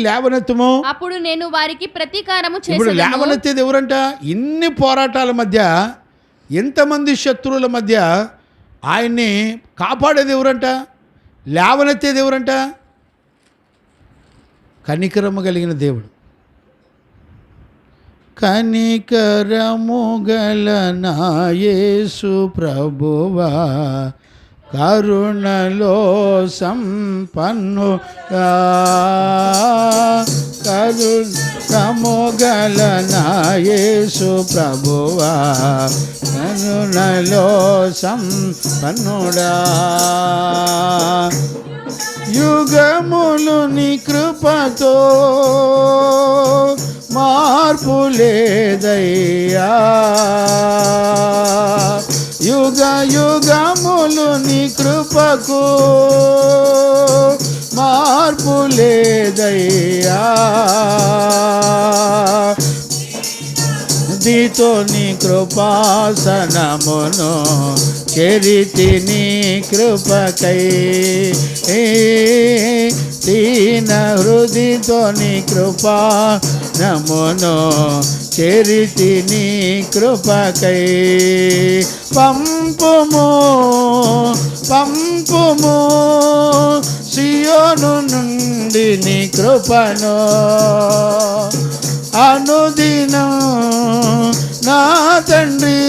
లేవనెత్తుము, అప్పుడు నేను వారికి ప్రతీకారము చేసేదను. ఇప్పుడు లేవనెత్తేది ఎవరంట? ఇన్ని పోరాటాల మధ్య, ఎంతమంది శత్రువుల మధ్య ఆయన్ని కాపాడేది ఎవరంట? లేవనెత్తేది ఎవరంట? కనికరము కలిగిన దేవుడు. కనికరము గల నా యేసు ప్రభువా, కరుణలో సంపన్నుడా, కరుణము గల నా యేసు ప్రభువా, కరుణలో సంపన్నుడా, యుగములు నీ కృపతో మార్పు లేదయ్యా, యుగ యుగములు నీ కృపకు మార్పు లేదయ్యా, దీతో నీ కృపాసనమును చరితి నీ కృపకై, దీన హృదితో నీ కృపానమును చరితి నీ కృపకై, పంపుము పంపుము సియోను నుండి నీ కృపను, అనుదినం నా తండ్రి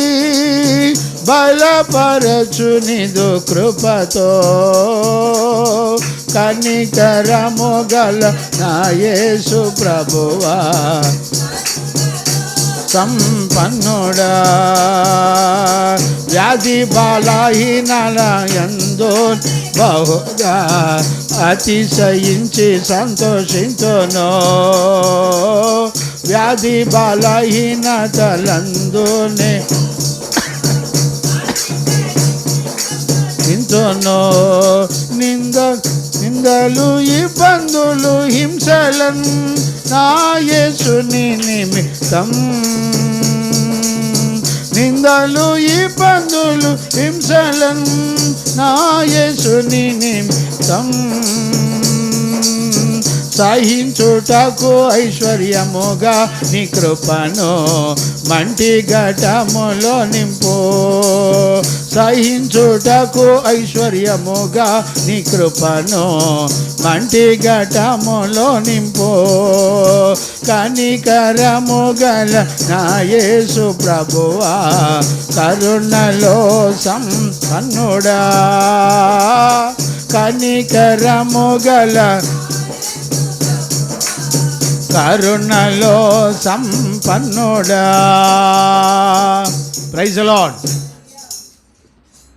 బలపరచు నిదు కృపతో, కనికరము గల నా యేసు ప్రభువా, సంపన్నుడా, వ్యాధి బలహీనల యందు బహుగా అతిశయించి సంతోషించును, వ్యాధి బలహీనతలందునే ఇంతోనో నిందలు ఇబ్బందులు హింసలన్ నా యేసుని నిమిత్తం, నిందలు ఇబ్బందులు హింసలన్ నా యేసుని నిమిత్తం, సహించుటకు ఐశ్వర్యముగా నీ కృపను మంటి ఘటములో నింపు, సహించుటకు ఐశ్వర్యముగా నీ కృపను మంటి ఘటములో నింపు, కనికరము గల నా యేసు ప్రభువా, కరుణలో సంపన్నుడా, కనికరము గల కరుణలో సంపన్నుడా. Praise the lord.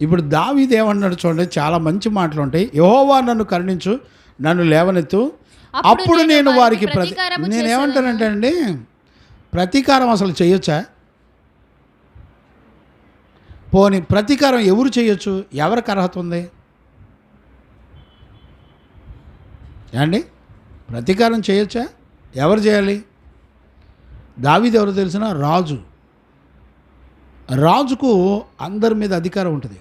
ఇప్పుడు దావీదు ఏమన్నాడు చూడండి, చాలా మంచి మాటలు ఉంటాయి. యెహోవా నన్ను కరుణించు, నన్ను లేవనెత్తు, అప్పుడు నేను వారికి నేనేమంటానంటే అండి, ప్రతీకారం అసలు చేయొచ్చా? పోనీ ప్రతీకారం ఎవరు చేయొచ్చు? ఎవరికి అర్హత ఉంది అండి? ప్రతీకారం చేయొచ్చా? ఎవరు చేయాలి? దావీదు ఎవరు తెలిసిన? రాజు. రాజుకు అందరి మీద అధికారం ఉంటుంది.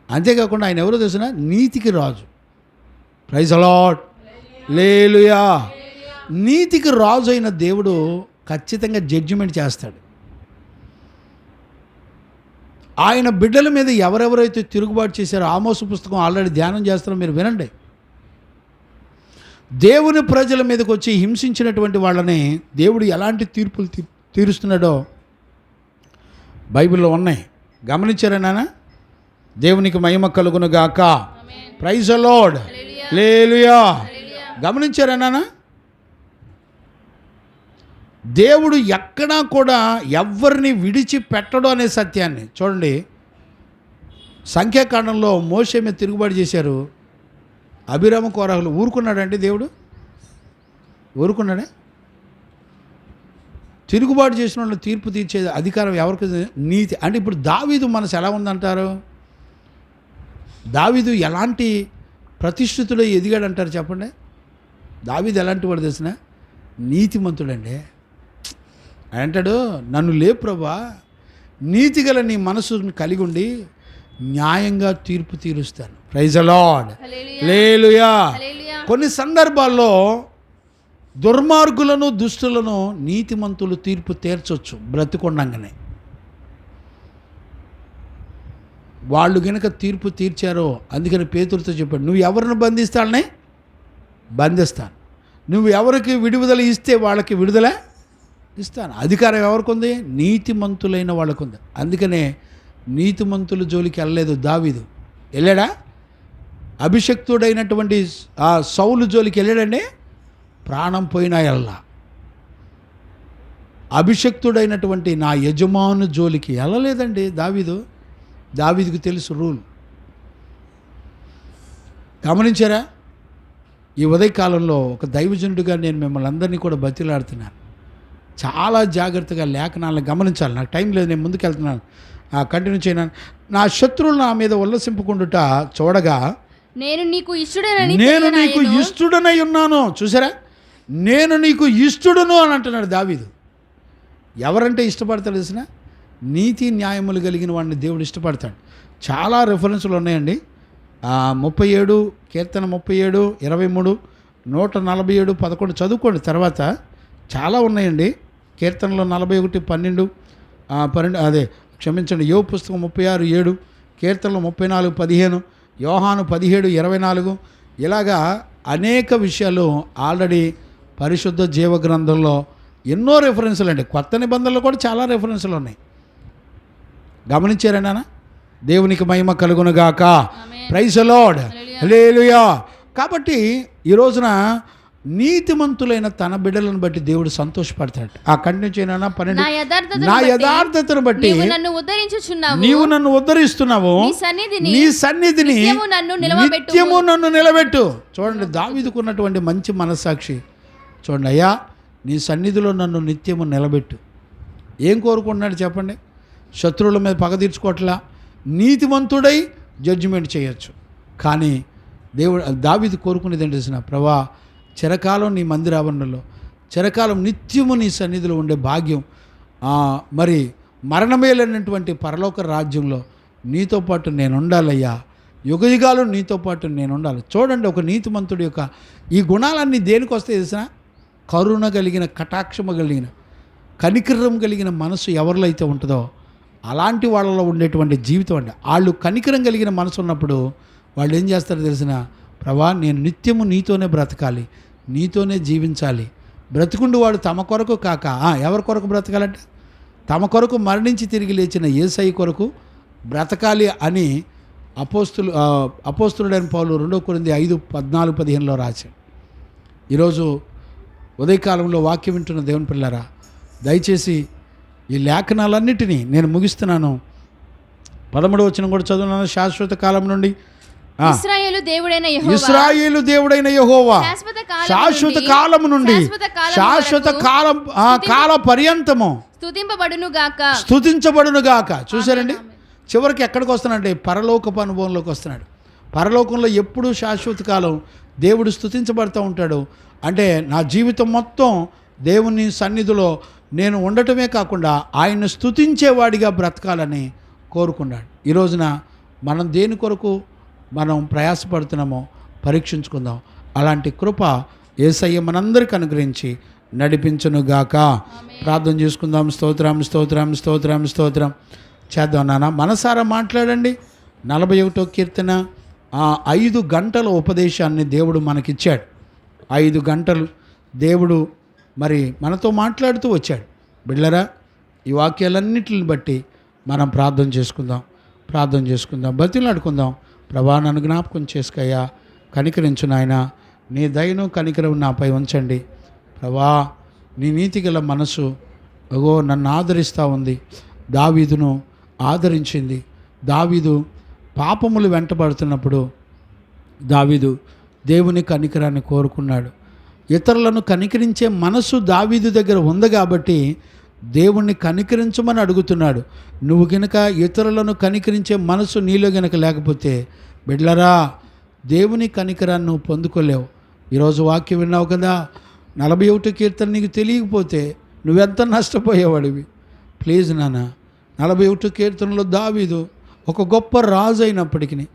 అంతేకాకుండా ఆయన ఎవరో తెలిసిన? నీతికి రాజు. Praise the lord. హల్లెలూయా. నీతికి రాజు అయిన దేవుడు ఖచ్చితంగా జడ్జిమెంట్ చేస్తాడు. ఆయన బిడ్డల మీద ఎవరెవరైతే తిరుగుబాటు చేశారో, ఆమోసు పుస్తకం ఆల్రెడీ ధ్యానం చేస్తారో మీరు వినండి. దేవుని ప్రజల మీదకి వచ్చి హింసించినటువంటి వాళ్ళని దేవుడు ఎలాంటి తీర్పులు తీరుస్తున్నాడో బైబిల్లో ఉన్నాయి. గమనించారా నాన్న? దేవునికి మహిమ కలుగును గాక. Praise the lord. హల్లెలూయా. గమనించారా నాన్న? దేవుడు ఎక్కడా కూడా ఎవరిని విడిచిపెట్టడు అనే సత్యాన్ని చూడండి. సంఖ్యాకాండంలో మోషే మీద తిరుగుబాటు చేశారు. అభిరామ కోరహులు ఊరుకున్నాడంటే దేవుడు? ఊరుకున్నాడే? తిరుగుబాటు చేసిన వాళ్ళని తీర్పు తీర్చే అధికారం ఎవరికి? నీతి. అంటే ఇప్పుడు దావీదు మనసు ఎలా ఉందంటారు? దావీదు ఎలాంటి ప్రతిష్ఠితుడు ఎదిగాడంటారు చెప్పండి? దావీదు ఎలాంటి వాడు తెలిసిన? నీతిమంతుడండి. అంటాడు, నన్ను లే ప్రభా, నీతిగల నీ మనసును కలిగి ఉండి న్యాయంగా తీర్పు తీరుస్తాను. Praise the lord. హల్లెలూయా. కొన్ని సందర్భాల్లో దుర్మార్గులను దుష్టులను నీతిమంతులు తీర్పు తీర్చొచ్చు బ్రతికొండంగానే. వాళ్ళు గనుక తీర్పు తీర్చారో, అందుకని పేతురుతో చెప్పాడు, నువ్వు ఎవరిని బంధిస్తానని బంధిస్తాను, నువ్వు ఎవరికి విడుదల ఇస్తే వాళ్ళకి విడుదల ఇస్తాను. అధికారం ఎవరికి ఉంది? నీతిమంతులైన వాళ్ళకు ఉంది. అందుకనే నీతిమంతుల జోలికి వెళ్ళలేదు దావీదు. వెళ్ళాడా? అభిషక్తుడైనటువంటి ఆ సౌలు జోలికి వెళ్ళాడండి? ప్రాణం పోయినా వెళ్ళా. అభిషక్తుడైనటువంటి నా యజమాను జోలికి వెళ్ళలేదండి దావీదు. దావీదుకు తెలుసు రూల్. గమనించారా? ఈ ఉదయకాలంలో ఒక దైవజనుడిగా నేను మిమ్మల్ని అందరినీ కూడా బతిలాడుతున్నాను. చాలా జాగ్రత్తగా లేఖనాలను గమనించాలి. నాకు టైం లేదు, నేను ముందుకెళ్తున్నాను, కంటిన్యూ చేయను. నా శత్రువులు నా మీద ఉల్లసింపుకుండుట చూడగా నేను నీకు ఇష్టడనై ఉన్నాను. చూసారా? నేను నీకు ఇష్టడును అని అంటున్నాడు దావీదు. ఎవరంటే ఇష్టపడతాడు తెలిసిన? నీతి న్యాయములు కలిగిన వాడిని దేవుడు ఇష్టపడతాడు. చాలా రెఫరెన్సులు ఉన్నాయండి. 37 కీర్తన 37, 23, 147, 11 చదువుకోండి తర్వాత. చాలా ఉన్నాయండి. కీర్తనలో 41, 12 అదే క్షమించండి, యోబు పుస్తకం 36, 7, కీర్తనలు 34, 15, యోహాను 17, 24. ఇలాగా అనేక విషయాలు ఆల్రెడీ పరిశుద్ధ జీవ గ్రంథంలో ఎన్నో రెఫరెన్సులు అండి. కొత్త నిబంధనలు కూడా చాలా రెఫరెన్సులు ఉన్నాయి. గమనించారా నాన్న? దేవునికి మహిమ కలుగునుగాక. Praise the lord. హల్లెలూయా. కాబట్టి ఈ రోజున నీతిమంతులైన తన బిడ్డలను బట్టి దేవుడు సంతోషపడతాడు. ఆ కంటిన్యూ చేయనా? 12 నా యథార్థతను బట్టి నీవు నన్ను ఉద్ధరిస్తున్నావు, నీ సన్నిధిని నిత్యము నన్ను నిలబెట్టు. చూడండి దావీదుకున్నటువంటి మంచి మనస్సాక్షి. చూడండి, అయ్యా నీ సన్నిధిలో నన్ను నిత్యము నిలబెట్టు. ఏం కోరుకుంటున్నాడు చెప్పండి? శత్రువుల మీద పగ తీర్చుకోవట్లా, నీతిమంతుడై జడ్జిమెంట్ చేయొచ్చు. కానీ దేవుడు దావీదు కోరుకునేది ఏంటి తెలిసిన? ప్రభా, చిరకాలం నీ మందిరావరణలో, చిరకాలం నిత్యము నీ సన్నిధిలో ఉండే భాగ్యం, మరి మరణమేలైనటువంటి పరలోక రాజ్యంలో నీతో పాటు నేను ఉండాలయ్యా, యుగయుగాలు నీతో పాటు నేను ఉండాలి. చూడండి, ఒక నీతిమంతుడి యొక్క ఈ గుణాలన్నీ దేనికి వస్తాయి తెలిసిన? కరుణ కలిగిన, కటాక్షము కలిగిన, కనికరం కలిగిన మనసు ఎవరిలో అయితే ఉంటుందో అలాంటి వాళ్ళలో ఉండేటువంటి జీవితం అండి. వాళ్ళు కనికరం కలిగిన మనసు ఉన్నప్పుడు వాళ్ళు ఏం చేస్తారో తెలిసిన? ప్రభా, నేను నిత్యము నీతోనే బ్రతకాలి, నీతోనే జీవించాలి. బ్రతుకుండు వాడు తమ కొరకు కాక ఎవరి కొరకు బ్రతకాలంటే తమ కొరకు మరణించి తిరిగి లేచిన యేసయ్య కొరకు బ్రతకాలి అని అపోస్తులుడైన పౌలు 2 కొరింథీ 5:14-15 రాశాడు. ఈరోజు ఉదయకాలంలో వాక్యం వింటున్న దేవుని పిల్లారా, దయచేసి ఈ లేఖనాలన్నిటినీ నేను ముగిస్తున్నాను. 13వ వచనం కూడా చదువున్నాను. శాశ్వత కాలం నుండి ఇశ్రాయేలు దేవుడైన యెహోవా శాశ్వత కాలం నుండి శాశ్వత కాల పర్యంతము స్తుతించబడును గాక. చూసారండి, చివరికి ఎక్కడికి వస్తున్నాడంటే పరలోకపు అనుభవంలోకి వస్తున్నాడు. పరలోకంలో ఎప్పుడూ శాశ్వత కాలం దేవుడు స్తుతించబడుతూ ఉంటాడు. అంటే నా జీవితం మొత్తం దేవుని సన్నిధిలో నేను ఉండటమే కాకుండా ఆయన్ని స్తుతించేవాడిగా బ్రతకాలని కోరుకున్నాడు. ఈ రోజున మనం దేని కొరకు మనం ప్రయాసపడుతున్నామో పరీక్షించుకుందాం. అలాంటి కృప యేసయ్య మనందరికీ అనుగ్రహించి నడిపించునుగాక. ప్రార్థన చేసుకుందాం. స్తోత్రం స్తోత్రం స్తోత్రం స్తోత్రం చేద్దాం. నాన్న మనసారా మాట్లాడండి. 41వ కీర్తన 5 గంటల ఉపదేశాన్ని దేవుడు మనకిచ్చాడు. 5 గంటలు దేవుడు మరి మనతో మాట్లాడుతూ వచ్చాడు. బిడ్డలారా, ఈ వాక్యాలన్నిటిని బట్టి మనం ప్రార్థన చేసుకుందాం, బతిలాడుకుందాం. ప్రభా, నన్ను జ్ఞాపకం చేసుకయ్యా, కనికరించు నాయన, నీ దయను కనికరం నాపై ఉంచండి. ప్రభా, నీ నీతిగల మనసు నన్ను ఆదరిస్తూ ఉంది. దావీదును ఆదరించింది. దావీదు పాపములు వెంటబడుతున్నప్పుడు దావీదు దేవుని కనికరాన్ని కోరుకున్నాడు. ఇతరులను కనికరించే మనసు దావీదు దగ్గర ఉంది కాబట్టి దేవుణ్ణి కనికరించమని అడుగుతున్నాడు. నువ్వు గనక ఇతరులను కనికరించే మనసు నీలో గనక లేకపోతే బిడ్డలారా, దేవుని కనికరాన్ని నువ్వు పొందుకోలేవు. ఈరోజు వాక్యం విన్నావు కదా, 41వ కీర్తన నీకు తెలియకపోతే నువ్వెంత నష్టపోయేవాడివి. ప్లీజ్ నాన్న, 41వ కీర్తనలో దావీదు ఒక గొప్ప రాజు అయినప్పటికీ,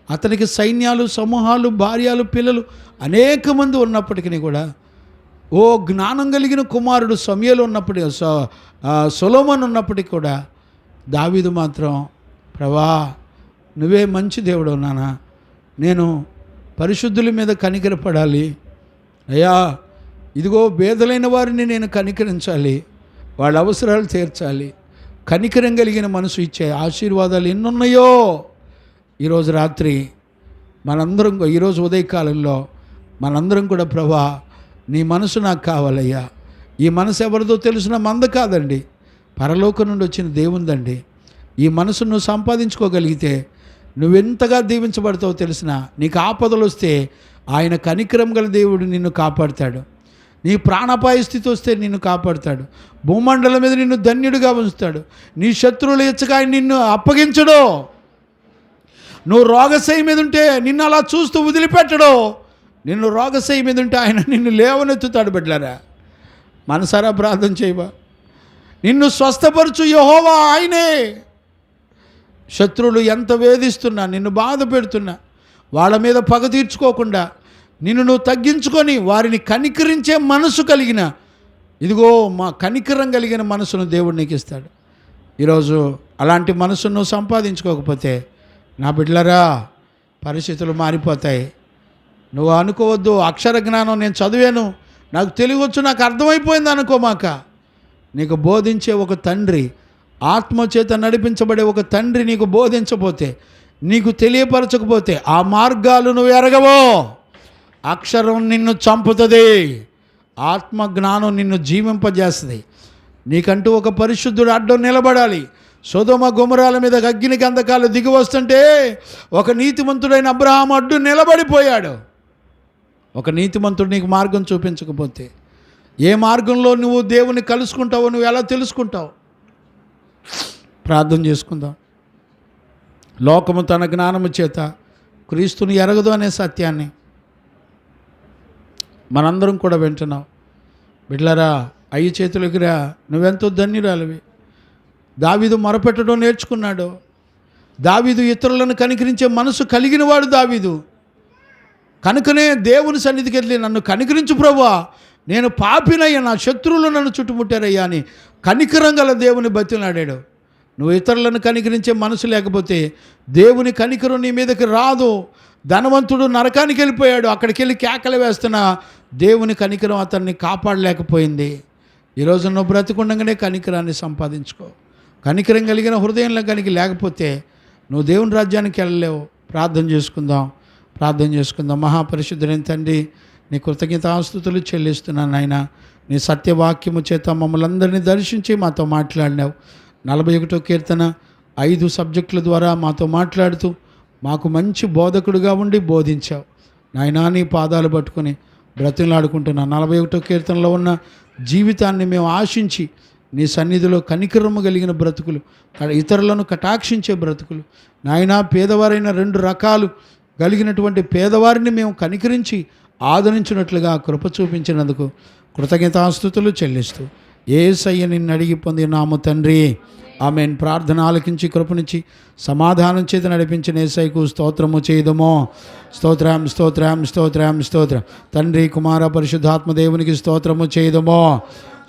అతనికి సైన్యాలు, సమూహాలు, భార్యలు, పిల్లలు అనేక మంది ఉన్నప్పటికీ కూడా, జ్ఞానం కలిగిన కుమారుడు సమూయేలు ఉన్నప్పటికీ, సొలొమోను ఉన్నప్పటికీ కూడా దావీదు మాత్రం, ప్రభా నువ్వే మంచి దేవుడు నాన్న, నేను పరిశుద్ధుల మీద కనికరపడాలి అయ్యా, ఇదిగో బేదలైన వారిని నేను కనికరించాలి, వాళ్ళ అవసరాలు తీర్చాలి, కనికరం కలిగిన మనసు ఇచ్చే ఆశీర్వాదాలు ఎన్నున్నాయో. ఈరోజు రాత్రి మనందరం, ఈరోజు ఉదయకాలంలో మనందరం కూడా, ప్రభా నీ మనసు నాకు కావాలయ్యా. ఈ మనసు ఎవరిదో తెలిసిన మంద కాదండి, పరలోకం నుండి వచ్చిన దేవుందండి. ఈ మనసును నువ్వు సంపాదించుకోగలిగితే నువ్వెంతగా దీవించబడతావో తెలిసిన. నీకు ఆపదలు వస్తే ఆయన కనికరం గల దేవుడు నిన్ను కాపాడుతాడు. నీ ప్రాణాపాయ స్థితి వస్తే నిన్ను కాపాడుతాడు. భూమండలం మీద నిన్ను ధన్యుడిగా ఉంచుతాడు. నీ శత్రువులు ఎచ్చక ఆయన నిన్ను అప్పగించడు. నువ్వు రోగశయ్య మీద ఉంటే నిన్ను అలా చూస్తూ వదిలిపెట్టడు. నిన్ను రోగశయ్య మీద ఉంటే ఆయన నిన్ను లేవనెత్తుతాడు. బిడ్డలారా, మనసారా ప్రార్థన చేయవా? నిన్ను స్వస్థపరచు యెహోవా ఆయనే. శత్రువులు ఎంత వేధిస్తున్నా, నిన్ను బాధ పెడుతున్నా, వాళ్ళ మీద పగ తీర్చుకోకుండా నిన్ను నువ్వు తగ్గించుకొని వారిని కనికరించే మనసు కలిగిన, ఇదిగో మా కనికరం కలిగిన మనసును దేవుడు నీకు ఇస్తాడు. ఈరోజు అలాంటి మనసును నువ్వు సంపాదించుకోకపోతే నా బిడ్డలారా, పరిస్థితులు మారిపోతాయి. నువ్వు అనుకోవద్దు, అక్షర జ్ఞానం నేను చదివాను, నాకు తెలియవచ్చు, నాకు అర్థమైపోయింది అనుకోమాక. నీకు బోధించే ఒక తండ్రి, ఆత్మచేత నడిపించబడే ఒక తండ్రి నీకు బోధించకపోతే, నీకు తెలియపరచకపోతే ఆ మార్గాలు నువ్వు ఎరగవో. అక్షరం నిన్ను చంపుతుంది, ఆత్మ జ్ఞానం నిన్ను జీవింపజేస్తుంది. నీకంటూ ఒక పరిశుద్ధుడు అడ్డం నిలబడాలి. సొదొమ గొమొర్రాల మీద అగ్ని గంధకాలు దిగి వస్తుంటే ఒక నీతిమంతుడైన అబ్రహాము అడ్డు నిలబడిపోయాడు. ఒక నీతిమంతుడు నీకు మార్గం చూపించకపోతే ఏ మార్గంలో నువ్వు దేవుని కలుసుకుంటావో నువ్వు ఎలా తెలుసుకుంటావు? ప్రార్థన చేసుకుందాం. లోకము తన జ్ఞానము చేత క్రీస్తుని ఎరగదు అనే సత్యాన్ని మనందరం కూడా వింటున్నాం. బిడ్డలారా, అయ్యి చేతులకి రా, నువ్వెంతో ధన్యురాలివి. దావీదు మొరపెట్టడం నేర్చుకున్నాడు. దావీదు ఇతరులను కనికరించే మనసు కలిగిన వాడు దావీదు. కనుకనే దేవుని సన్నిధికి వెళ్ళి, నన్ను కనికరించు ప్రభువా, నేను పాపినయ్యా, నా శత్రువులు నన్ను చుట్టుముట్టారయ్యా అని కనికరం గల దేవుని బతిలాడాడు. నువ్వు ఇతరులను కనికరించే మనసు లేకపోతే దేవుని కనికరం నీ మీదకి రాదు. ధనవంతుడు నరకానికి వెళ్ళిపోయాడు, అక్కడికి వెళ్ళి కేకలు వేస్తున్న దేవుని కనికరం అతన్ని కాపాడలేకపోయింది. ఈరోజు నువ్వు బ్రతికుండగానే కనికరాన్ని సంపాదించుకో. కనికరం కలిగిన హృదయంలో కనుక లేకపోతే నువ్వు దేవుని రాజ్యానికి వెళ్ళలేవు. ప్రార్థన చేసుకుందాం. మహాపరిశుద్ధుడైన తండ్రి, నీ కృతజ్ఞతాస్తుతులు చెల్లిస్తున్నాను నాయన. నీ సత్యవాక్యము చేత మమ్మల్ని అందరినీ దర్శించి మాతో మాట్లాడినావు. 41వ కీర్తన 5 సబ్జెక్టుల ద్వారా మాతో మాట్లాడుతూ మాకు మంచి బోధకుడుగా ఉండి బోధించావు నాయనా. నీ పాదాలు పట్టుకొని బ్రతిలాడుకుంటున్నా. 41వ కీర్తనలో ఉన్న జీవితాన్ని మేము ఆశించి నీ సన్నిధిలో కనికరము కలిగిన బ్రతుకులు, ఇతరులను కటాక్షించే బ్రతుకులు నాయనా. పేదవారైన 2 రకాలు కలిగినటువంటి పేదవారిని మేము కనికరించి ఆదరించినట్లుగా కృప చూపించినందుకు కృతజ్ఞతాస్తుతులు చెల్లిస్తూ యేసయ్య నిన్ను అడిగి పొందినాము తండ్రి, ఆమెన్. ప్రార్థన ఆలకించి కృపనిచ్చి సమాధానం చేత నడిపించిన యేసయ్యకు స్తోత్రము చేయదమో. స్తోత్రం స్తోత్రం స్తోత్రం స్తోత్రం. తండ్రి కుమార పరిశుద్ధాత్మ దేవునికి స్తోత్రము చేయదమో.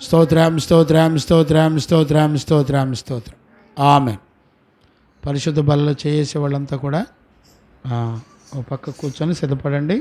స్తోత్రం స్తోత్రం స్తోత్రం స్తోత్రం స్తోత్రం స్తోత్రం. ఆమెన్. పరిశుద్ధ బలలో చేసే వాళ్ళంతా కూడా ఓ పక్క కూర్చొని సిద్ధపడండి.